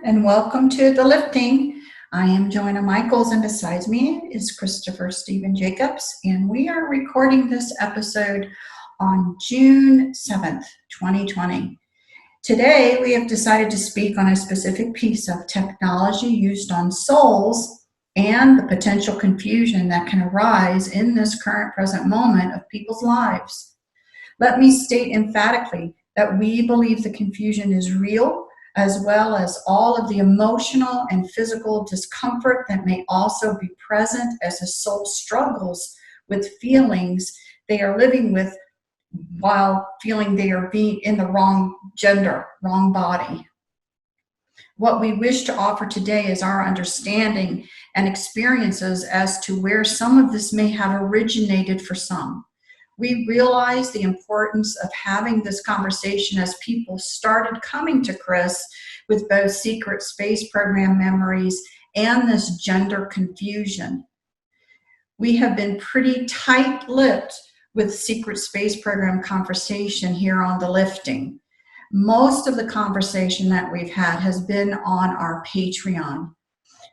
and welcome to The Lifting. I am Joanna Michaels, and beside me is Christopher Stephen Jacobs, and we are recording this episode on June 7th, 2020. Today, we have decided to speak on a specific piece of technology used on souls and the potential confusion that can arise in this current present moment of people's lives. Let me state emphatically that we believe the confusion is real, as well as all of the emotional and physical discomfort that may also be present as the soul struggles with feelings they are living with while feeling they are being in the wrong gender, wrong body. What we wish to offer today is our understanding and experiences as to where some of this may have originated for some. We realize the importance of having this conversation as people started coming to Chris with both secret space program memories and this gender confusion. We have been pretty tight-lipped with secret space program conversation here on The Lifting. Most of the conversation that we've had has been on our Patreon.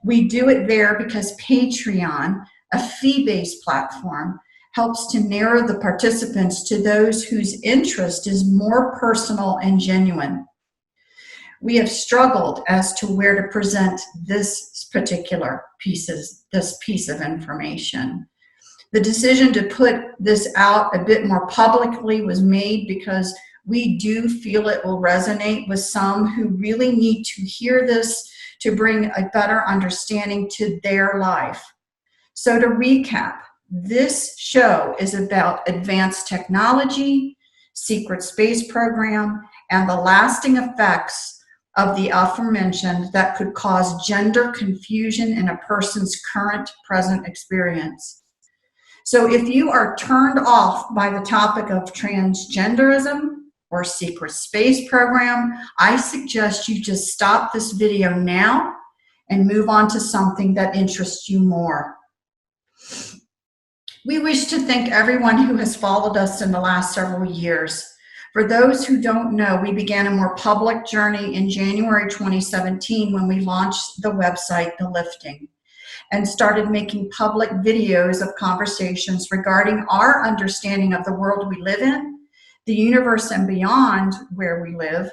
We do it there because Patreon, a fee-based platform, helps to narrow the participants to those whose interest is more personal and genuine. We have struggled as to where to present this particular piece of information. The decision to put this out a bit more publicly was made because we do feel it will resonate with some who really need to hear this to bring a better understanding to their life. So to recap, this show is about advanced technology, secret space program, and the lasting effects of the aforementioned that could cause gender confusion in a person's current present experience. So if you are turned off by the topic of transgenderism or secret space program, I suggest you just stop this video now and move on to something that interests you more. We wish to thank everyone who has followed us in the last several years. For those who don't know, we began a more public journey in January 2017 when we launched the website, The Lifting, and started making public videos of conversations regarding our understanding of the world we live in, the universe and beyond where we live,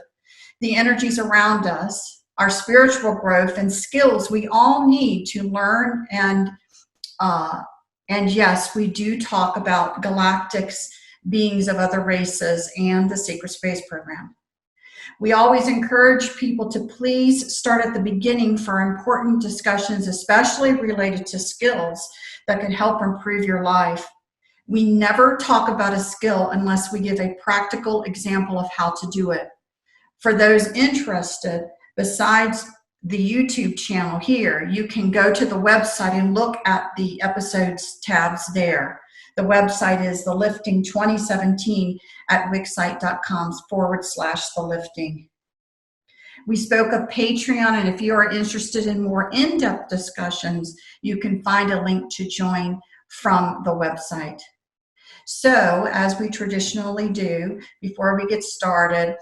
the energies around us, our spiritual growth and skills we all need to learn. And yes, we do talk about galactics, beings of other races, and the secret space program. We always encourage people to please start at the beginning for important discussions, especially related to skills that can help improve your life. We never talk about a skill unless we give a practical example of how to do it. For those interested, besides the YouTube channel here, you can go to the website and look at the episodes tabs there. The website is The Lifting 2017 at wixsite.com/The Lifting. We spoke of Patreon, and if you are interested in more in-depth discussions, you can find a link to join from the website. So, as we traditionally do, before we get started,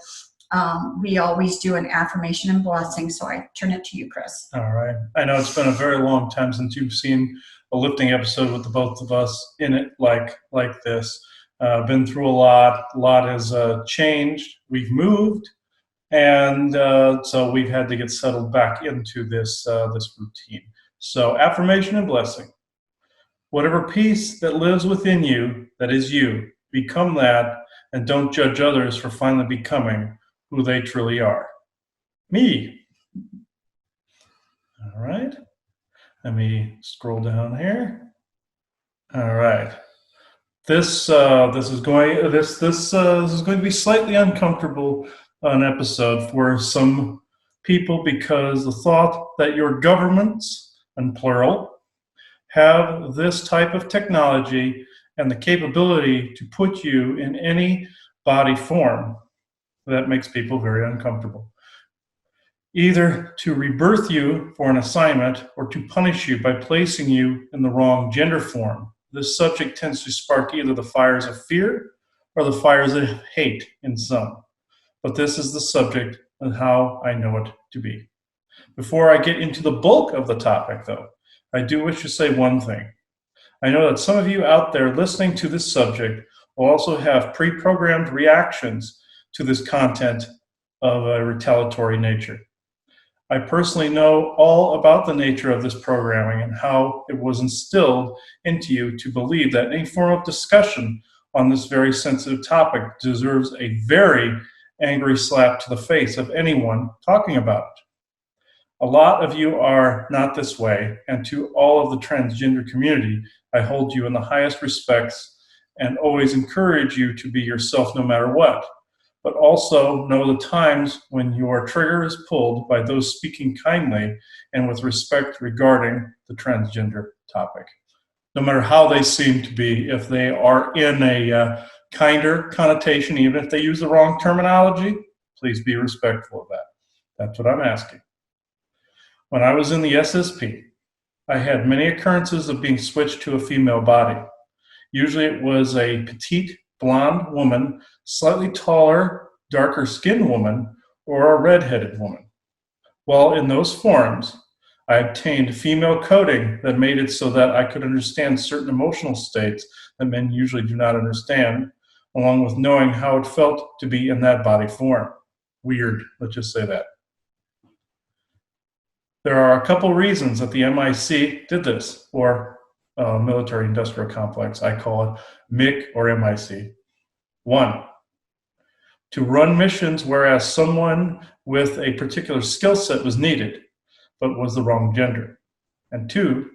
we always do an affirmation and blessing. So I turn it to you, Chris. All right. I know it's been a very long time since you've seen a lifting episode with the both of us in it like this. Been through a lot. A lot has changed. We've moved, and so we've had to get settled back into this routine. So affirmation and blessing. Whatever peace that lives within you, that is you, become that, and don't judge others for finally becoming who they truly are. Me. All right. Let me scroll down here. All right. This is going to be slightly uncomfortable an episode for some people, because the thought that your governments, and plural, have this type of technology and the capability to put you in any body form, that makes people very uncomfortable. Either to rebirth you for an assignment or to punish you by placing you in the wrong gender form. This subject tends to spark either the fires of fear or the fires of hate in some. But this is the subject and how I know it to be. Before I get into the bulk of the topic, though, I do wish to say one thing. I know that some of you out there listening to this subject will also have pre-programmed reactions to this content of a retaliatory nature. I personally know all about the nature of this programming and how it was instilled into you to believe that any form of discussion on this very sensitive topic deserves a very angry slap to the face of anyone talking about it. A lot of you are not this way, and to all of the transgender community, I hold you in the highest respects and always encourage you to be yourself no matter what. But also know the times when your trigger is pulled by those speaking kindly and with respect regarding the transgender topic. No matter how they seem to be, if they are in a kinder connotation, even if they use the wrong terminology, please be respectful of that. That's what I'm asking. When I was in the SSP, I had many occurrences of being switched to a female body. Usually it was a petite, blonde woman, slightly taller, darker skinned woman, or a redheaded woman. While in those forms, I obtained female coding that made it so that I could understand certain emotional states that men usually do not understand, along with knowing how it felt to be in that body form. Weird, let's just say that. There are a couple reasons that the MIC did this, or military industrial complex. I call it MIC or MIC. One, to run missions whereas someone with a particular skill set was needed, but was the wrong gender. And two,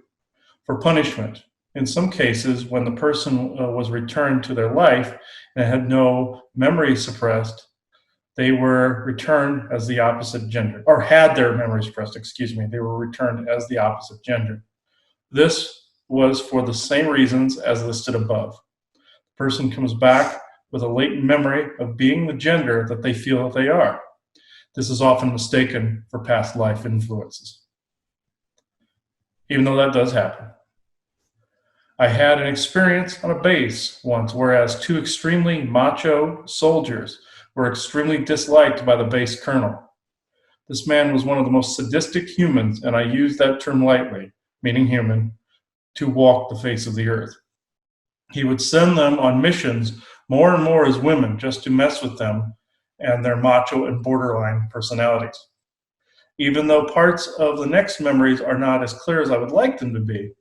for punishment. In some cases, when the person was returned to their life and had no memory suppressed, they were returned as the opposite gender, or had their memories suppressed, they were returned as the opposite gender. This was for the same reasons as listed above. The person comes back with a latent memory of being the gender that they feel that they are. This is often mistaken for past life influences, even though that does happen. I had an experience on a base once, whereas two extremely macho soldiers were extremely disliked by the base colonel. This man was one of the most sadistic humans, and I use that term lightly, meaning human, to walk the face of the earth. He would send them on missions more and more as women just to mess with them and their macho and borderline personalities. Even though parts of the next memories are not as clear as I would like them to be,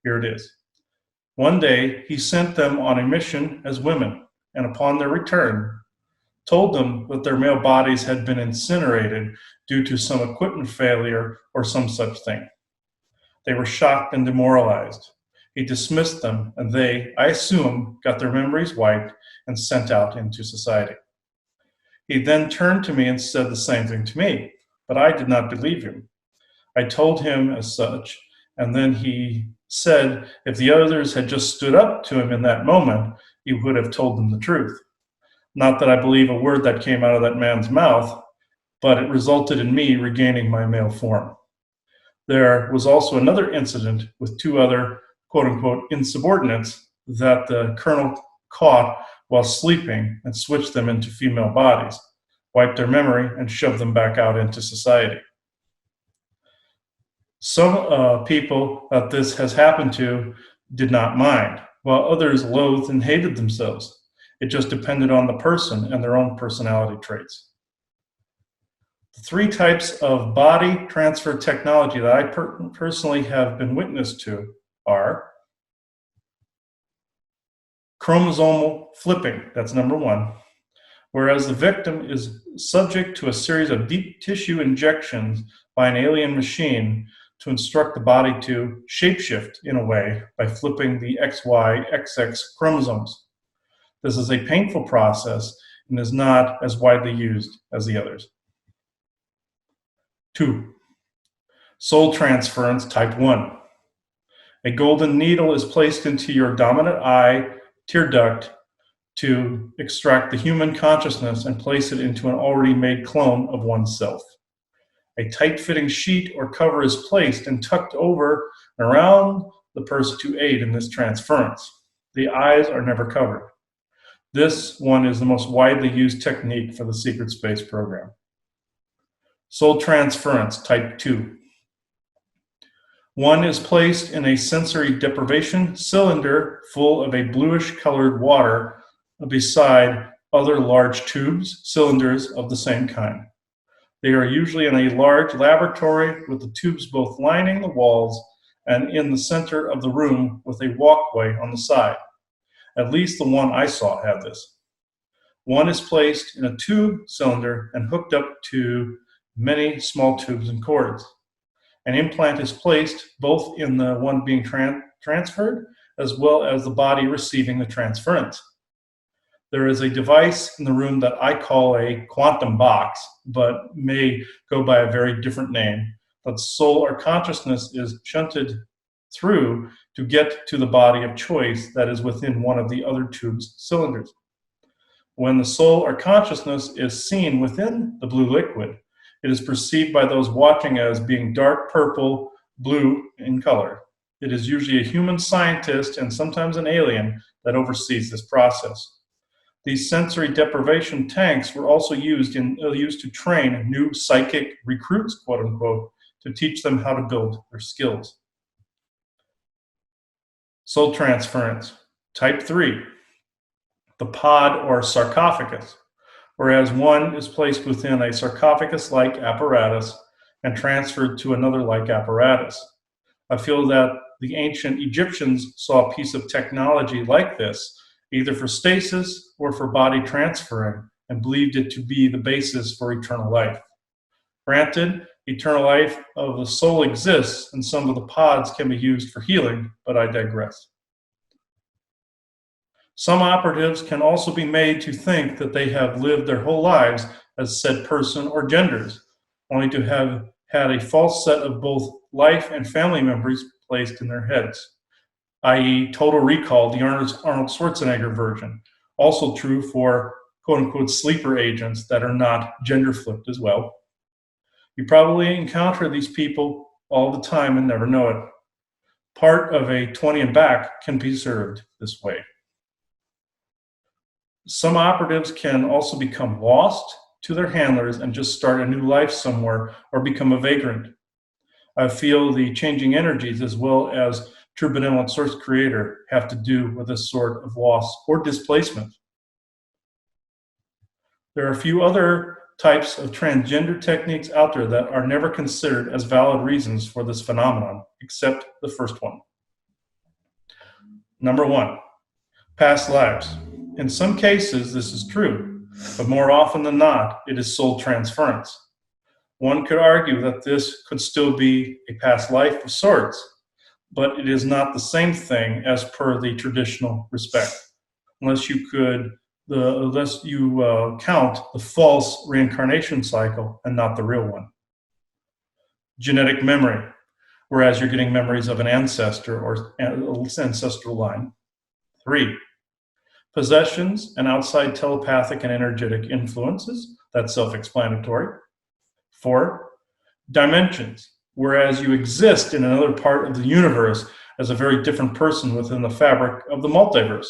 here it is. One day, he sent them on a mission as women, and upon their return, told them that their male bodies had been incinerated due to some equipment failure or some such thing. They were shocked and demoralized. He dismissed them, and they, I assume, got their memories wiped and sent out into society. He then turned to me and said the same thing to me, but I did not believe him. I told him as such, and then he said if the others had just stood up to him in that moment, he would have told them the truth. Not that I believe a word that came out of that man's mouth, but it resulted in me regaining my male form. There was also another incident with two other quote-unquote insubordinates that the colonel caught while sleeping and switched them into female bodies, wiped their memory, and shoved them back out into society. Some people that this has happened to did not mind, while others loathed and hated themselves. It just depended on the person and their own personality traits. The three types of body transfer technology that I personally have been witness to are chromosomal flipping, that's number one, whereas the victim is subject to a series of deep tissue injections by an alien machine to instruct the body to shapeshift in a way by flipping the XY, XX chromosomes. This is a painful process and is not as widely used as the others. 2. Soul transference type 1. A golden needle is placed into your dominant eye tear duct to extract the human consciousness and place it into an already made clone of oneself. A tight-fitting sheet or cover is placed and tucked over and around the person to aid in this transference. The eyes are never covered. This one is the most widely used technique for the secret space program. Soul transference, type 2. One is placed in a sensory deprivation cylinder full of a bluish colored water beside other large tubes, cylinders of the same kind. They are usually in a large laboratory with the tubes both lining the walls and in the center of the room with a walkway on the side. At least the one I saw had this. One is placed in a tube cylinder and hooked up to many small tubes and cords. An implant is placed both in the one being transferred as well as the body receiving the transference. There is a device in the room that I call a quantum box, but may go by a very different name. That soul or consciousness is shunted through to get to the body of choice that is within one of the other tube's cylinders. When the soul or consciousness is seen within the blue liquid, it is perceived by those watching as being dark purple, blue in color. It is usually a human scientist and sometimes an alien that oversees this process. These sensory deprivation tanks were also used to train new psychic recruits, quote unquote, to teach them how to build their skills. Soul transference, type 3, the pod or sarcophagus, whereas one is placed within a sarcophagus-like apparatus and transferred to another like apparatus. I feel that the ancient Egyptians saw a piece of technology like this, either for stasis or for body transferring, and believed it to be the basis for eternal life. Granted, eternal life of the soul exists, and some of the pods can be used for healing, but I digress. Some operatives can also be made to think that they have lived their whole lives as said person or genders, only to have had a false set of both life and family memories placed in their heads, i.e. Total Recall, the Arnold Schwarzenegger version. Also true for quote-unquote sleeper agents that are not gender flipped as well. You probably encounter these people all the time and never know it. Part of a 20 and back can be served this way. Some operatives can also become lost to their handlers and just start a new life somewhere or become a vagrant. I feel the changing energies as well as true benevolent source creator have to do with this sort of loss or displacement. There are a few other types of transgender techniques out there that are never considered as valid reasons for this phenomenon, except the first one. Number 1, past lives. In some cases, this is true, but more often than not, it is soul transference. One could argue that this could still be a past life of sorts, but it is not the same thing as per the traditional respect, unless you count the false reincarnation cycle and not the real one. Genetic memory, whereas you're getting memories of an ancestor or ancestral line. 3, possessions and outside telepathic and energetic influences. That's self-explanatory. 4, dimensions, whereas you exist in another part of the universe as a very different person within the fabric of the multiverse.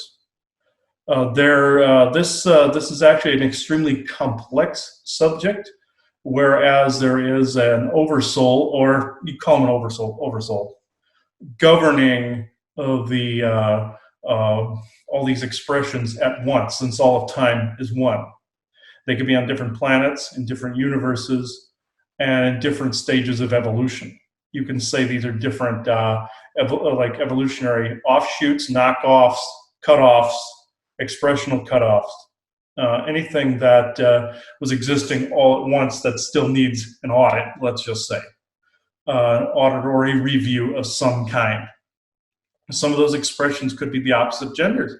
This is actually an extremely complex subject, whereas there is an oversoul, or you call him an oversoul, governing of the all these expressions at once, since all of time is one. They could be on different planets, in different universes, and in different stages of evolution. You can say these are different like evolutionary offshoots, knockoffs, cutoffs, expressional cutoffs, anything that was existing all at once that still needs an audit, let's just say, audit or a review of some kind. Some of those expressions could be the opposite genders.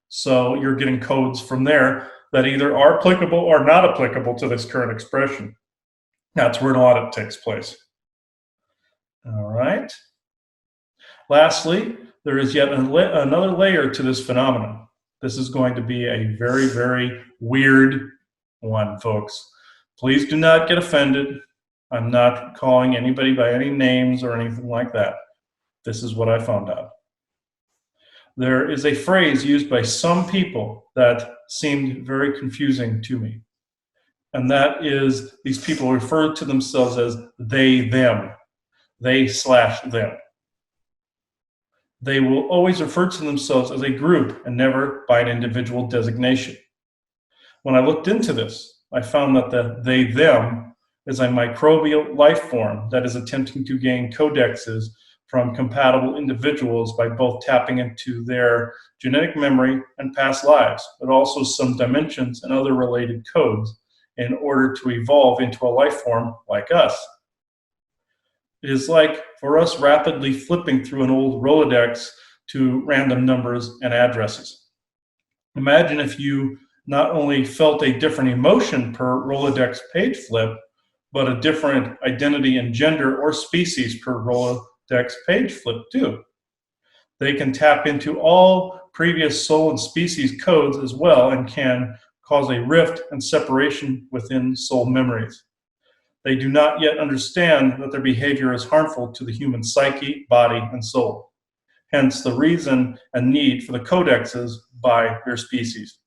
So you're getting codes from there that either are applicable or not applicable to this current expression. That's where an audit takes place. All right. Lastly, there is yet another layer to this phenomenon. This is going to be a very, very weird one, folks. Please do not get offended. I'm not calling anybody by any names or anything like that. This is what I found out. There is a phrase used by some people that seemed very confusing to me. And that is, these people refer to themselves as they, them, they/them. They will always refer to themselves as a group and never by an individual designation. When I looked into this, I found that the they, them is a microbial life form that is attempting to gain codexes from compatible individuals by both tapping into their genetic memory and past lives, but also some dimensions and other related codes in order to evolve into a life form like us. It is like for us rapidly flipping through an old Rolodex to random numbers and addresses. Imagine if you not only felt a different emotion per Rolodex page flip, but a different identity and gender or species per Rolodex page flip too. They can tap into all previous soul and species codes as well and can cause a rift and separation within soul memories. They do not yet understand that their behavior is harmful to the human psyche, body, and soul. Hence the reason and need for the codexes by their species.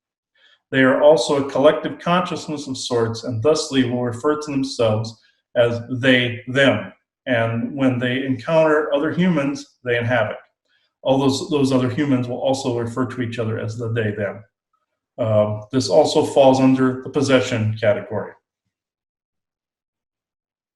They are also a collective consciousness of sorts and thusly will refer to themselves as they, them. And when they encounter other humans, they inhabit. All those other humans will also refer to each other as the they, them. This also falls under the possession category.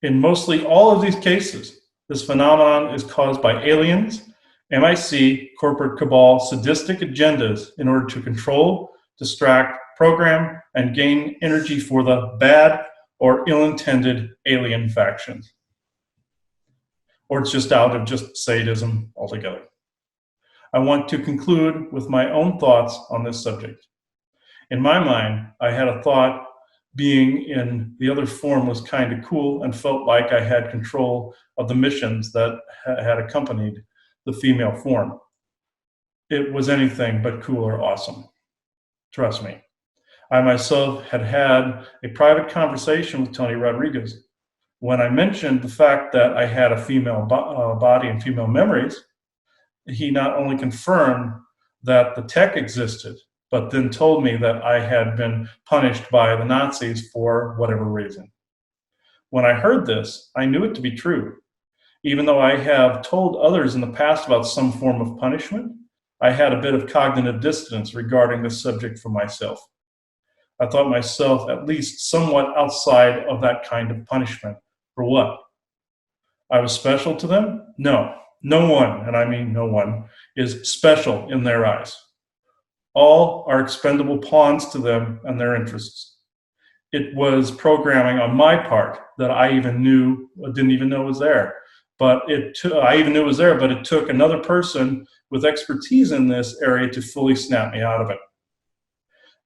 In mostly all of these cases, this phenomenon is caused by aliens, MIC, corporate cabal, sadistic agendas in order to control, distract, program, and gain energy for the bad or ill-intended alien factions. Or it's just out of just sadism altogether. I want to conclude with my own thoughts on this subject. In my mind, I had a thought being in the other form was kind of cool and felt like I had control of the missions that had accompanied the female form. It was anything but cool or awesome. Trust me. I myself had had a private conversation with Tony Rodriguez. When I mentioned the fact that I had a female body and female memories, he not only confirmed that the tech existed, but then told me that I had been punished by the Nazis for whatever reason. When I heard this, I knew it to be true. Even though I have told others in the past about some form of punishment, I had a bit of cognitive dissonance regarding this subject for myself. I thought myself at least somewhat outside of that kind of punishment. For what? I was special to them? No. No one, and I mean no one, is special in their eyes. All are expendable pawns to them and their interests. It was programming on my part that I didn't even know was there. But I even knew it was there, but it took another person with expertise in this area to fully snap me out of it.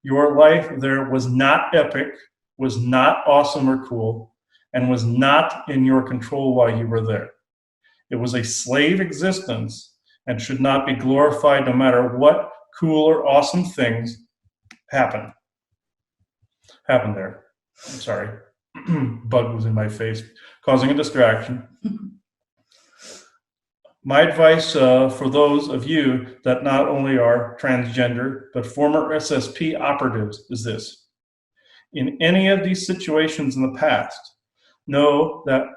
Your life there was not epic, was not awesome or cool, and was not in your control while you were there. It was a slave existence and should not be glorified no matter what cool or awesome things happened there. I'm sorry. Bug was in my face, causing a distraction. My advice for those of you that not only are transgender, but former SSP operatives is this. In any of these situations in the past, know that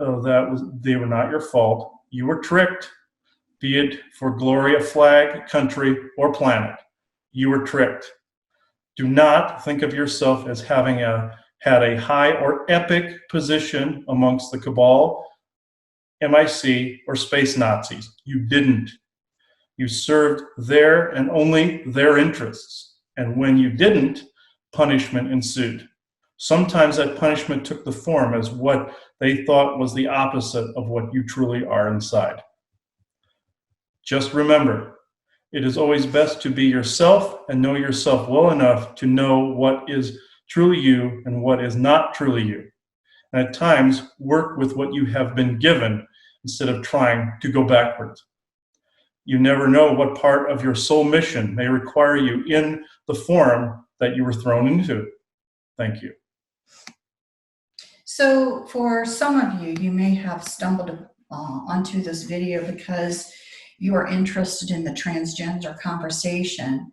they were not your fault. You were tricked, be it for glory of flag, country, or planet. You were tricked. Do not think of yourself as having had a high or epic position amongst the cabal, MIC, or space Nazis. You didn't. You served their and only their interests. And when you didn't, punishment ensued. Sometimes that punishment took the form as what they thought was the opposite of what you truly are inside. Just remember, it is always best to be yourself and know yourself well enough to know what is truly you and what is not truly you. And at times, work with what you have been given instead of trying to go backwards. You never know what part of your soul mission may require you in the form that you were thrown into. Thank you. So for some of you, you may have stumbled onto this video because you are interested in the transgender conversation.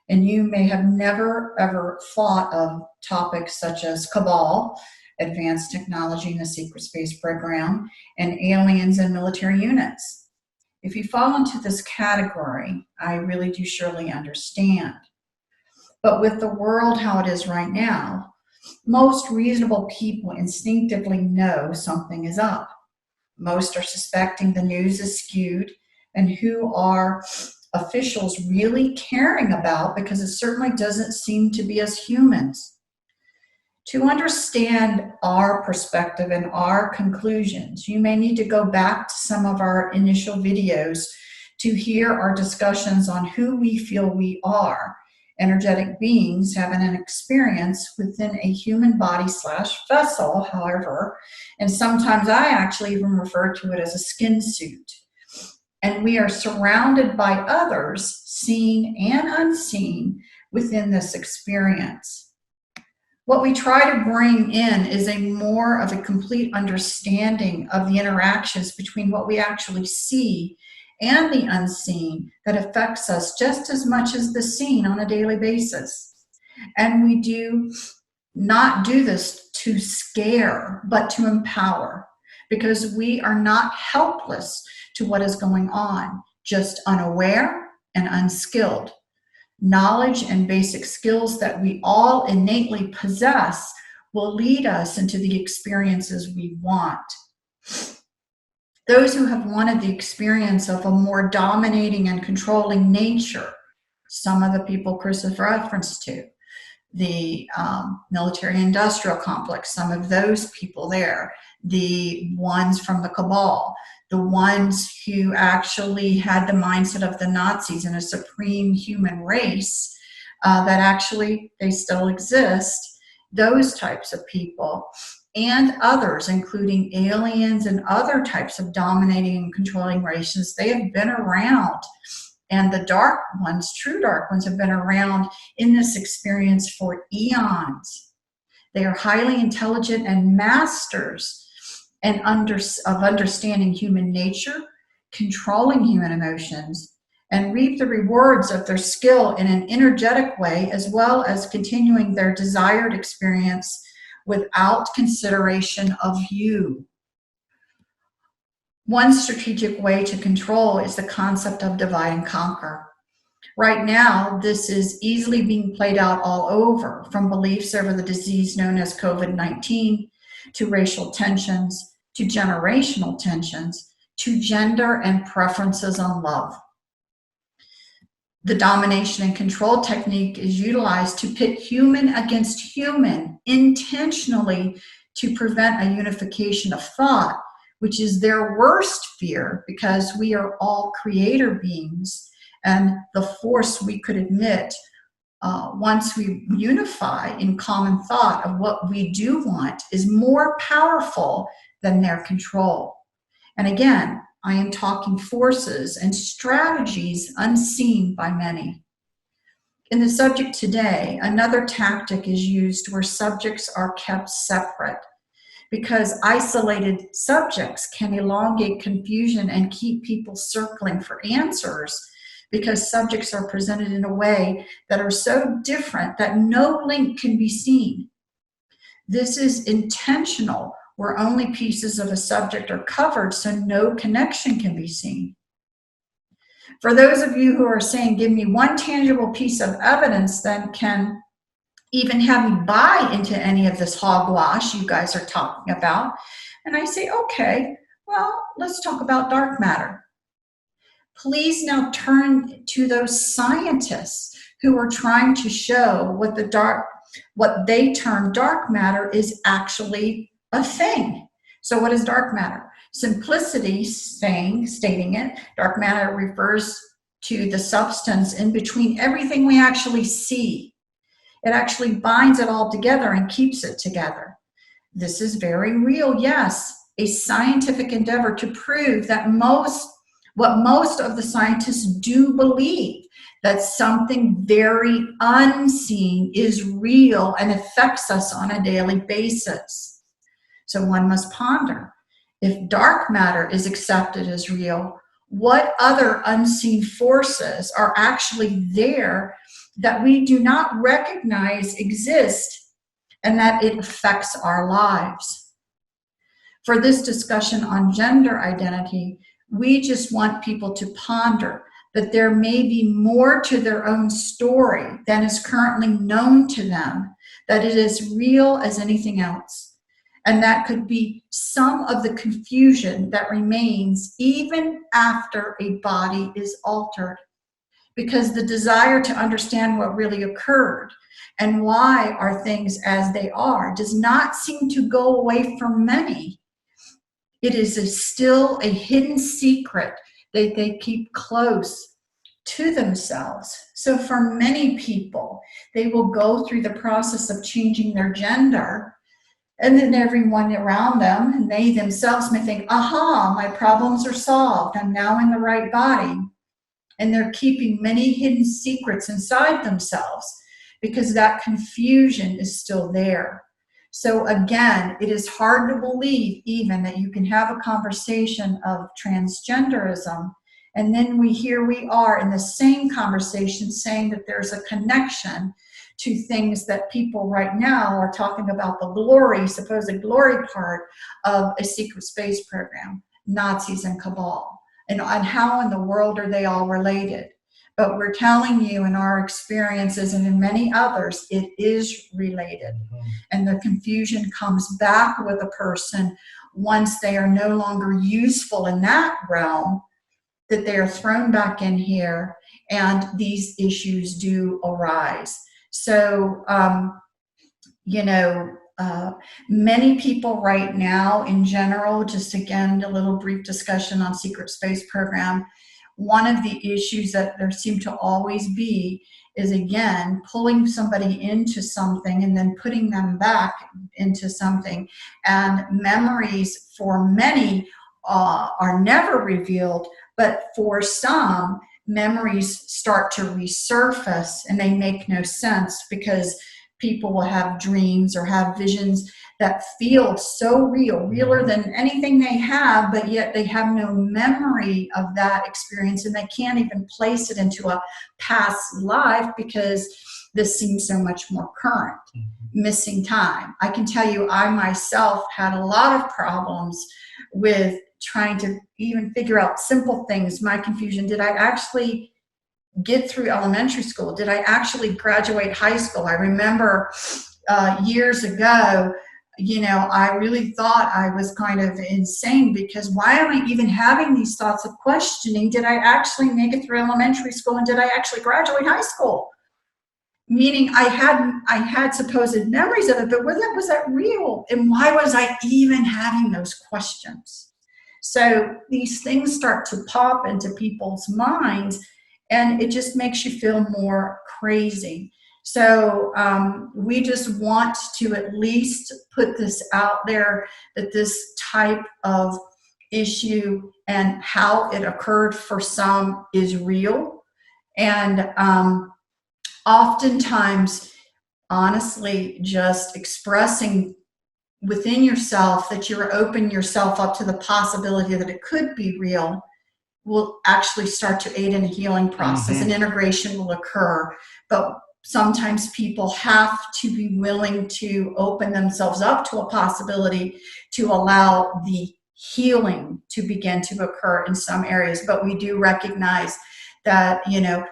And you may have never ever thought of topics such as cabal, advanced technology in the secret space program, and aliens and military units. If you fall into this category, I really do surely understand. But with the world how it is right now, most reasonable people instinctively know something is up. Most are suspecting the news is skewed, and who are officials really caring about, because it certainly doesn't seem to be us humans. To understand our perspective and our conclusions, you may need to go back to some of our initial videos to hear our discussions on who we feel we are, energetic beings having an experience within a human body / vessel, however, and sometimes I actually even refer to it as a skin suit. And we are surrounded by others, seen and unseen, within this experience. What we try to bring in is a more of a complete understanding of the interactions between what we actually see and the unseen that affects us just as much as the seen on a daily basis. And we do not do this to scare, but to empower, because we are not helpless to what is going on, just unaware and unskilled. Knowledge and basic skills that we all innately possess will lead us into the experiences we want. Those who have wanted the experience of a more dominating and controlling nature, some of the people Chris has referenced to, the military-industrial complex, some of those people there, the ones from the cabal, the ones who actually had the mindset of the Nazis and a supreme human race, that actually they still exist, those types of people, and others, including aliens and other types of dominating and controlling races. They have been around. And the dark ones, true dark ones, have been around in this experience for eons. They are highly intelligent and masters of understanding human nature, controlling human emotions, and reap the rewards of their skill in an energetic way, as well as continuing their desired experience without consideration of you. One strategic way to control is the concept of divide and conquer. Right now, this is easily being played out all over, from beliefs over the disease known as COVID-19, to racial tensions, to generational tensions, to gender and preferences on love. The domination and control technique is utilized to pit human against human intentionally to prevent a unification of thought, which is their worst fear, because we are all creator beings, and the force we could admit once we unify in common thought of what we do want is more powerful than their control. And again, I am talking forces and strategies unseen by many. In the subject today, another tactic is used where subjects are kept separate, because isolated subjects can elongate confusion and keep people circling for answers, because subjects are presented in a way that are so different that no link can be seen. This is intentional, where only pieces of a subject are covered so no connection can be seen. For those of you who are saying, give me one tangible piece of evidence that can even have me buy into any of this hogwash you guys are talking about, and I say, okay, well, let's talk about dark matter. Please now turn to those scientists who are trying to show what they term dark matter is actually a thing. So what is dark matter? Simplicity stating it, dark matter refers to the substance in between everything we actually see. It actually binds it all together and keeps it together. This is very real, yes, a scientific endeavor to prove that what most of the scientists do believe, that something very unseen is real and affects us on a daily basis. So one must ponder, if dark matter is accepted as real, What other unseen forces are actually there that we do not recognize exist and that it affects our lives? For this discussion on gender identity, we just want people to ponder that there may be more to their own story than is currently known to them, that it is real as anything else. And that could be some of the confusion that remains even after a body is altered. Because the desire to understand what really occurred and why are things as they are does not seem to go away from many. It is still a hidden secret that they keep close to themselves. So for many people, they will go through the process of changing their gender, and then everyone around them and they themselves may think, aha, my problems are solved. I'm now in the right body. And they're keeping many hidden secrets inside themselves because that confusion is still there. So again, it is hard to believe even that you can have a conversation of transgenderism, and then here we are in the same conversation saying that there's a connection to things that people right now are talking about, the glory, supposed glory part of a secret space program, Nazis and cabal. And how in the world are they all related? But we're telling you in our experiences and in many others, it is related. And the confusion comes back with a person once they are no longer useful in that realm, that they are thrown back in here, and these issues do arise. So, many people right now in general, just again, a little brief discussion on secret space program. One of the issues that there seem to always be is, again, pulling somebody into something and then putting them back into something. And memories for many are never revealed, but for some, memories start to resurface and they make no sense because people will have dreams or have visions that feel so real, realer than anything they have, but yet they have no memory of that experience and they can't even place it into a past life because this seems so much more current. Missing time. I can tell you, I myself had a lot of problems with trying to even figure out simple things. My confusion, did I actually get through elementary school? Did I actually graduate high school? I remember years ago, I really thought I was kind of insane because why am I even having these thoughts of questioning? Did I actually make it through elementary school and did I actually graduate high school? Meaning I had supposed memories of it, but was that real? And why was I even having those questions? So these things start to pop into people's minds, and it just makes you feel more crazy. So we just want to at least put this out there that this type of issue and how it occurred for some is real. And oftentimes, honestly, just expressing within yourself that you're opening yourself up to the possibility that it could be real will actually start to aid in a healing process. And integration will occur. But sometimes people have to be willing to open themselves up to a possibility to allow the healing to begin to occur in some areas. But we do recognize that,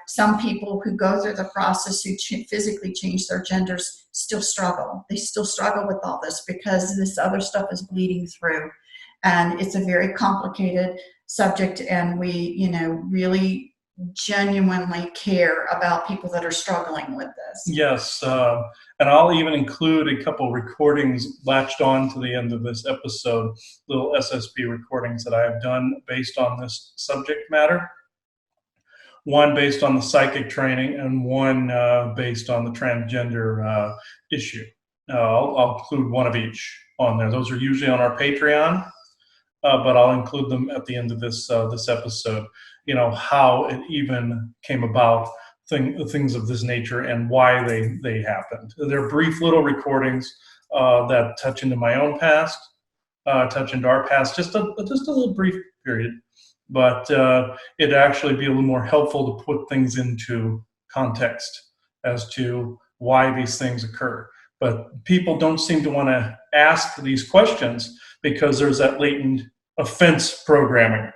some people who go through the process who physically change their genders still struggle. They still struggle with all this because this other stuff is bleeding through. And it's a very complicated subject, and we, really genuinely care about people that are struggling with this. Yes, and I'll even include a couple recordings latched on to the end of this episode, little SSB recordings that I have done based on this subject matter. One based on the psychic training and one based on the transgender issue. I'll include one of each on there. Those are usually on our Patreon, but I'll include them at the end of this episode. How it even came about, things of this nature, and why they happened. They're brief little recordings that touch into my own past, touch into our past, just a little brief period. but it'd actually be a little more helpful to put things into context as to why these things occur. But people don't seem to want to ask these questions because there's that latent offense programming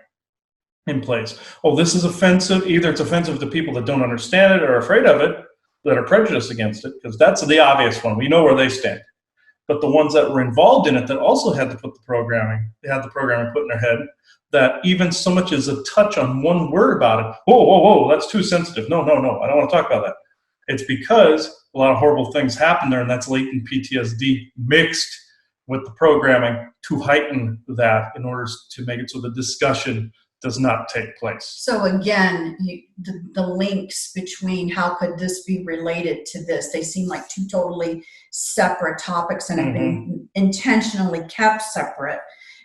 in place. Oh, this is offensive. Either it's offensive to people that don't understand it or are afraid of it, that are prejudiced against it, because that's the obvious one. We know where they stand. But the ones that were involved in it that also had to put the programming, they had the programming put in their head, that even so much as a touch on one word about it, whoa, whoa, whoa, that's too sensitive. No, no, no, I don't want to talk about that. It's because a lot of horrible things happen there, and that's latent PTSD mixed with the programming to heighten that in order to make it so the discussion does not take place. So again, the links between how could this be related to this, they seem like two totally separate topics and have been intentionally kept separate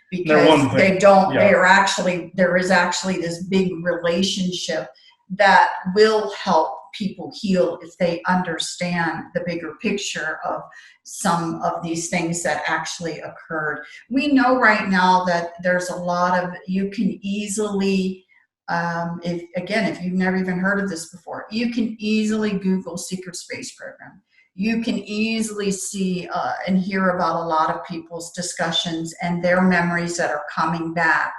because they don't, there is actually this big relationship that will help people heal if they understand the bigger picture of some of these things that actually occurred. We know right now that there's a lot of, you can easily, if you've never even heard of this before, you can easily Google secret space program. You can easily see and hear about a lot of people's discussions and their memories that are coming back.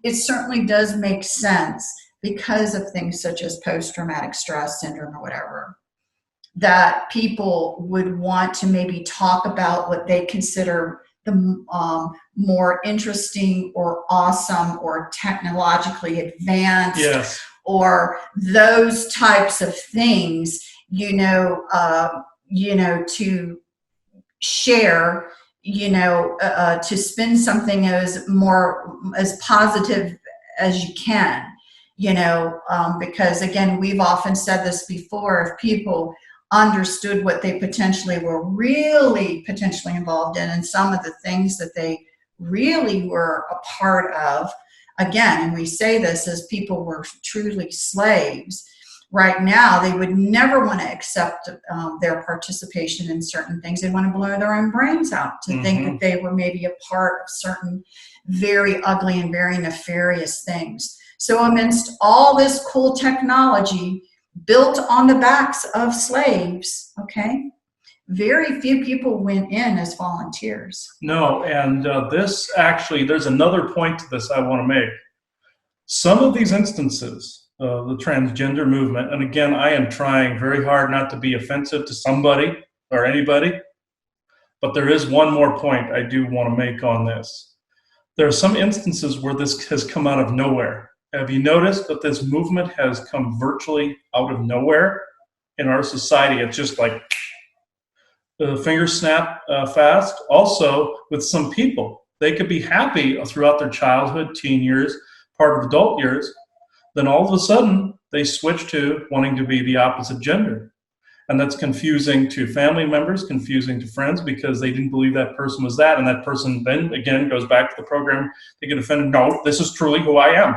It certainly does make sense because of things such as post-traumatic stress syndrome or whatever, that people would want to maybe talk about what they consider the more interesting or awesome or technologically advanced, or those types of things, to share, to spin something as positive as you can. Because again, we've often said this before, if people understood what they potentially were really potentially involved in and some of the things that they really were a part of, again, and we say this as people were truly slaves, right now they would never want to accept their participation in certain things. They want to blow their own brains out to think that they were maybe a part of certain very ugly and very nefarious things. So amidst all this cool technology built on the backs of slaves, very few people went in as volunteers. No, and this actually, there's another point to this I want to make. Some of these instances, the transgender movement, and again, I am trying very hard not to be offensive to somebody or anybody, but there is one more point I do want to make on this. There are some instances where this has come out of nowhere. Have you noticed that this movement has come virtually out of nowhere in our society? It's just like the finger snap fast. Also, with some people, they could be happy throughout their childhood, teen years, part of adult years. Then all of a sudden, they switch to wanting to be the opposite gender. And that's confusing to family members, confusing to friends, because they didn't believe that person was that. And that person then, again, goes back to the program. They get offended. No, this is truly who I am.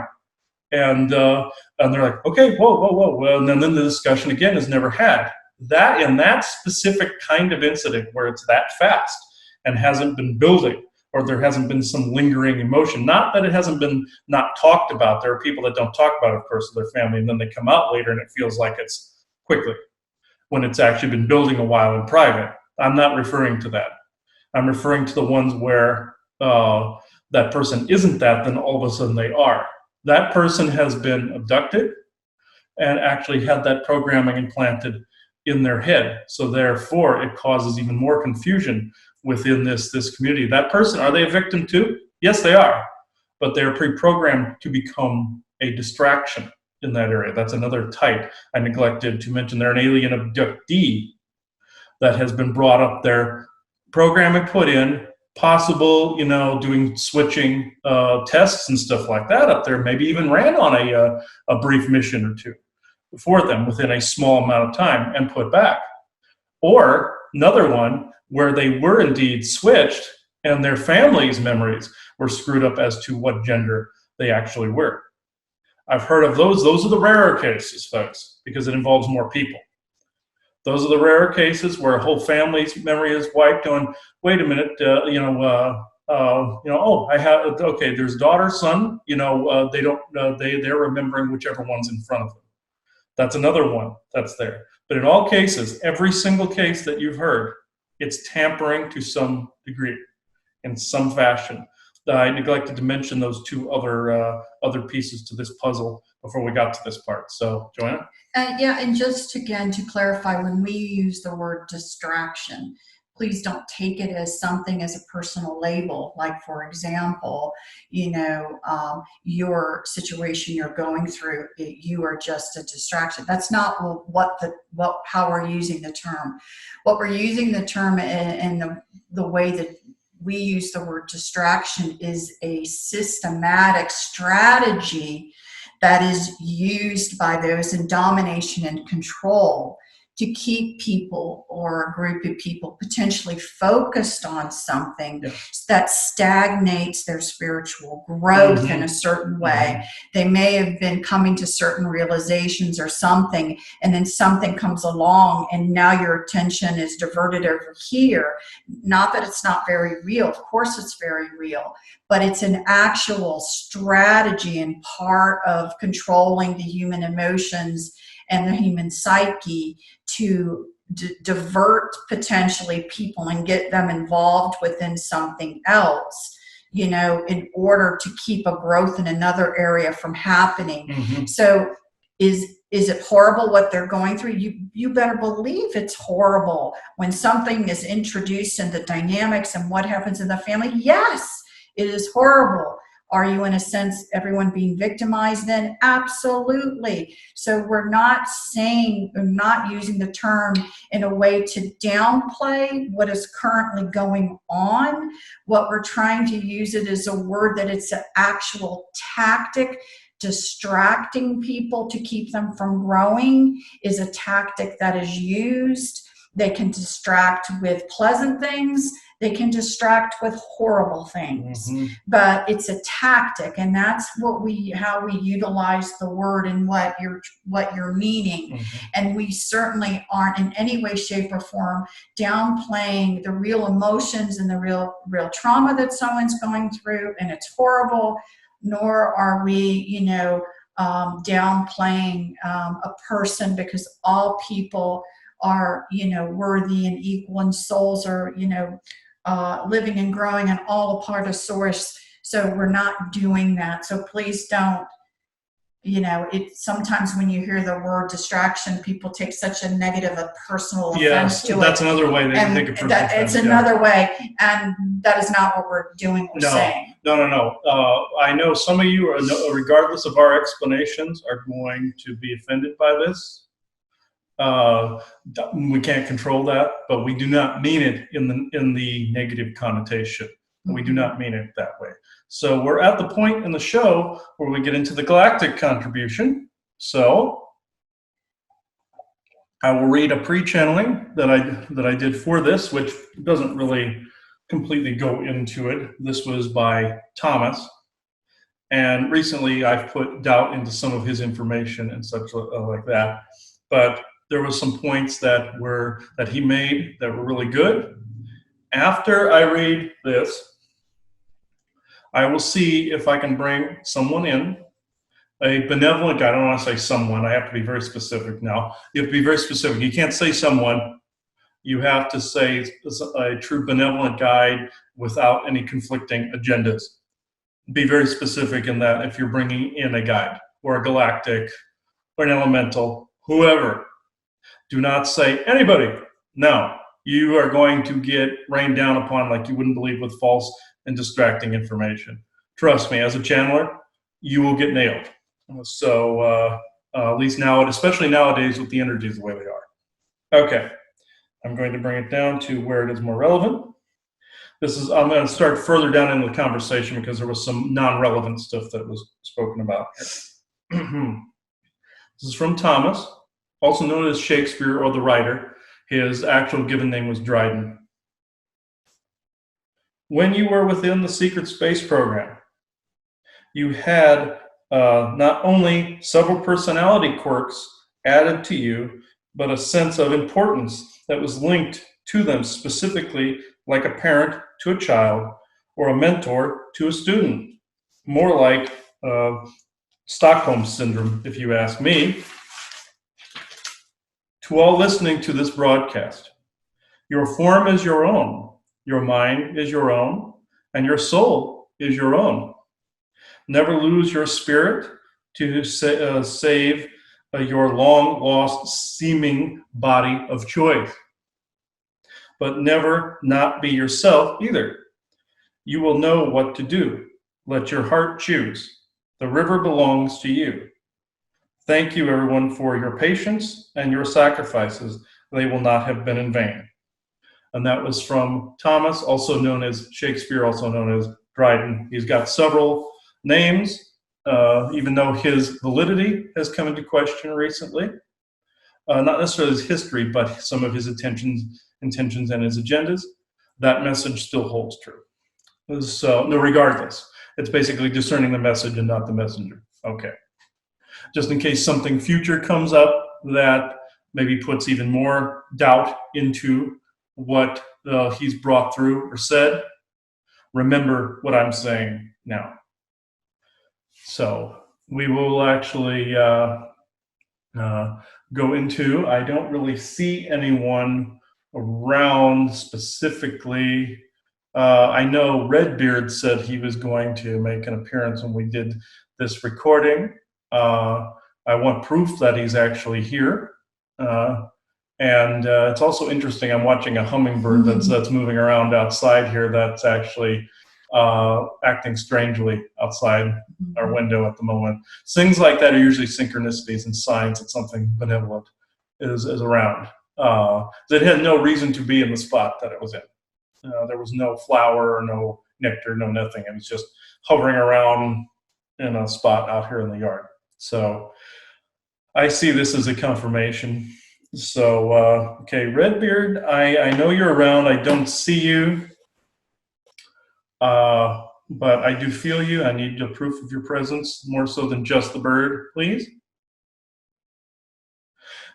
And they're like, okay, whoa. Well, and then the discussion again is never had. That in that specific kind of incident where it's that fast and hasn't been building, or there hasn't been some lingering emotion. Not that it hasn't been not talked about. There are people that don't talk about it, of course, with their family, and then they come out later and it feels like it's quickly, when it's actually been building a while in private. I'm not referring to that. I'm referring to the ones where that person isn't that, then all of a sudden they are. That person has been abducted and actually had that programming implanted in their head. So therefore, it causes even more confusion within this community. That person, are they a victim too? Yes, they are. But they're pre-programmed to become a distraction in that area. That's another type I neglected to mention. They're an alien abductee that has been brought up there, programming put in, possible, doing switching tests and stuff like that up there, maybe even ran on a brief mission or two for them within a small amount of time and put back. Or another one where they were indeed switched and their family's memories were screwed up as to what gender they actually were. I've heard of those. Those are the rarer cases, folks, because it involves more people. Those are the rarer cases where a whole family's memory is wiped on, wait a minute, I have, okay, there's daughter, son, they don't, they're remembering whichever one's in front of them. That's another one that's there. But in all cases, every single case that you've heard, it's tampering to some degree, in some fashion. I neglected to mention those two other pieces to this puzzle before we got to this part. So, Joanna? Yeah, and just again to clarify, when we use the word distraction, please don't take it as something as a personal label. Like, for example, your situation you're going through, you are just a distraction. That's not how we're using the term. What we're using the term and the way that we use the word distraction is a systematic strategy that is used by those in domination and control to keep people or a group of people potentially focused on something that stagnates their spiritual growth in a certain way. They may have been coming to certain realizations or something, and then something comes along and now your attention is diverted over here. Not that it's not very real. Of course it's very real, but it's an actual strategy and part of controlling the human emotions and the human psyche to divert potentially people and get them involved within something else, in order to keep a growth in another area from happening. So is it horrible what they're going through? You better believe it's horrible when something is introduced in the dynamics and what happens in the family. Yes, it is horrible. Are you, in a sense, everyone being victimized then? Absolutely. So we're not using the term in a way to downplay what is currently going on. What we're trying to use it as a word that it's an actual tactic. Distracting people to keep them from growing is a tactic that is used. They can distract with pleasant things. They can distract with horrible things, but it's a tactic, and that's how we utilize the word and what you're meaning. And we certainly aren't in any way, shape, or form downplaying the real emotions and the real trauma that someone's going through, and it's horrible. Nor are we, downplaying a person, because all people are, worthy and equal, and souls are, living and growing and all a part of source. So we're not doing that. So please don't, sometimes when you hear the word distraction, people take such a negative, a personal offense to it. That's another way they think of personal offense. It's another way, and that is not what we're doing or saying. No. I know some of you, regardless of our explanations, are going to be offended by this. We can't control that, but we do not mean it in the negative connotation. We do not mean it that way. So we're at the point in the show where we get into the galactic contribution. So I will read a pre-channeling that I did for this, which doesn't really completely go into it. This was by Thomas, and recently I've put doubt into some of his information and such like that. But there were some points that he made that were really good. After I read this, I will see if I can bring someone in, a benevolent guide. I don't want to say someone. I have to be very specific now. You have to be very specific. You can't say someone. You have to say a true benevolent guide without any conflicting agendas. Be very specific in that if you're bringing in a guide or a galactic or an elemental, whoever. Do not say anybody. No, you are going to get rained down upon like you wouldn't believe with false and distracting information. Trust me, as a channeler, you will get nailed. So at least now, especially nowadays with the energies the way they are. Okay, I'm going to bring it down to where it is more relevant. I'm going to start further down in the conversation because there was some non-relevant stuff that was spoken about here. This is from Thomas, also known as Shakespeare or the writer. His actual given name was Dryden. When you were within the secret space program, you had not only several personality quirks added to you, but a sense of importance that was linked to them specifically, like a parent to a child, or a mentor to a student. More like Stockholm Syndrome, if you ask me. To all listening to this broadcast, your form is your own, your mind is your own, and your soul is your own. Never lose your spirit to save your long lost seeming body of choice. But never not be yourself either. You will know what to do. Let your heart choose. The river belongs to you. Thank you, everyone, for your patience and your sacrifices. They will not have been in vain. And that was from Thomas, also known as Shakespeare, also known as Dryden. He's got several names, even though his validity has come into question recently. Not necessarily his history, but some of his intentions and his agendas. That message still holds true. So, no, regardless, it's basically discerning the message and not the messenger. Okay. Just in case something future comes up that maybe puts even more doubt into what he's brought through or said, remember what I'm saying now. So we will actually go into, I don't really see anyone around specifically. I know Redbeard said he was going to make an appearance when we did this recording. I want proof that he's actually here. And it's also interesting, I'm watching a hummingbird that's moving around outside here that's actually acting strangely outside our window at the moment. Things like that are usually synchronicities and signs that something benevolent is around. It had no reason to be in the spot that it was in. There was no flower, no nectar, no nothing. It was just hovering around in a spot out here in the yard. So I see this as a confirmation. So, okay, Redbeard, I know you're around. I don't see you, but I do feel you. I need the proof of your presence, more so than just the bird, please.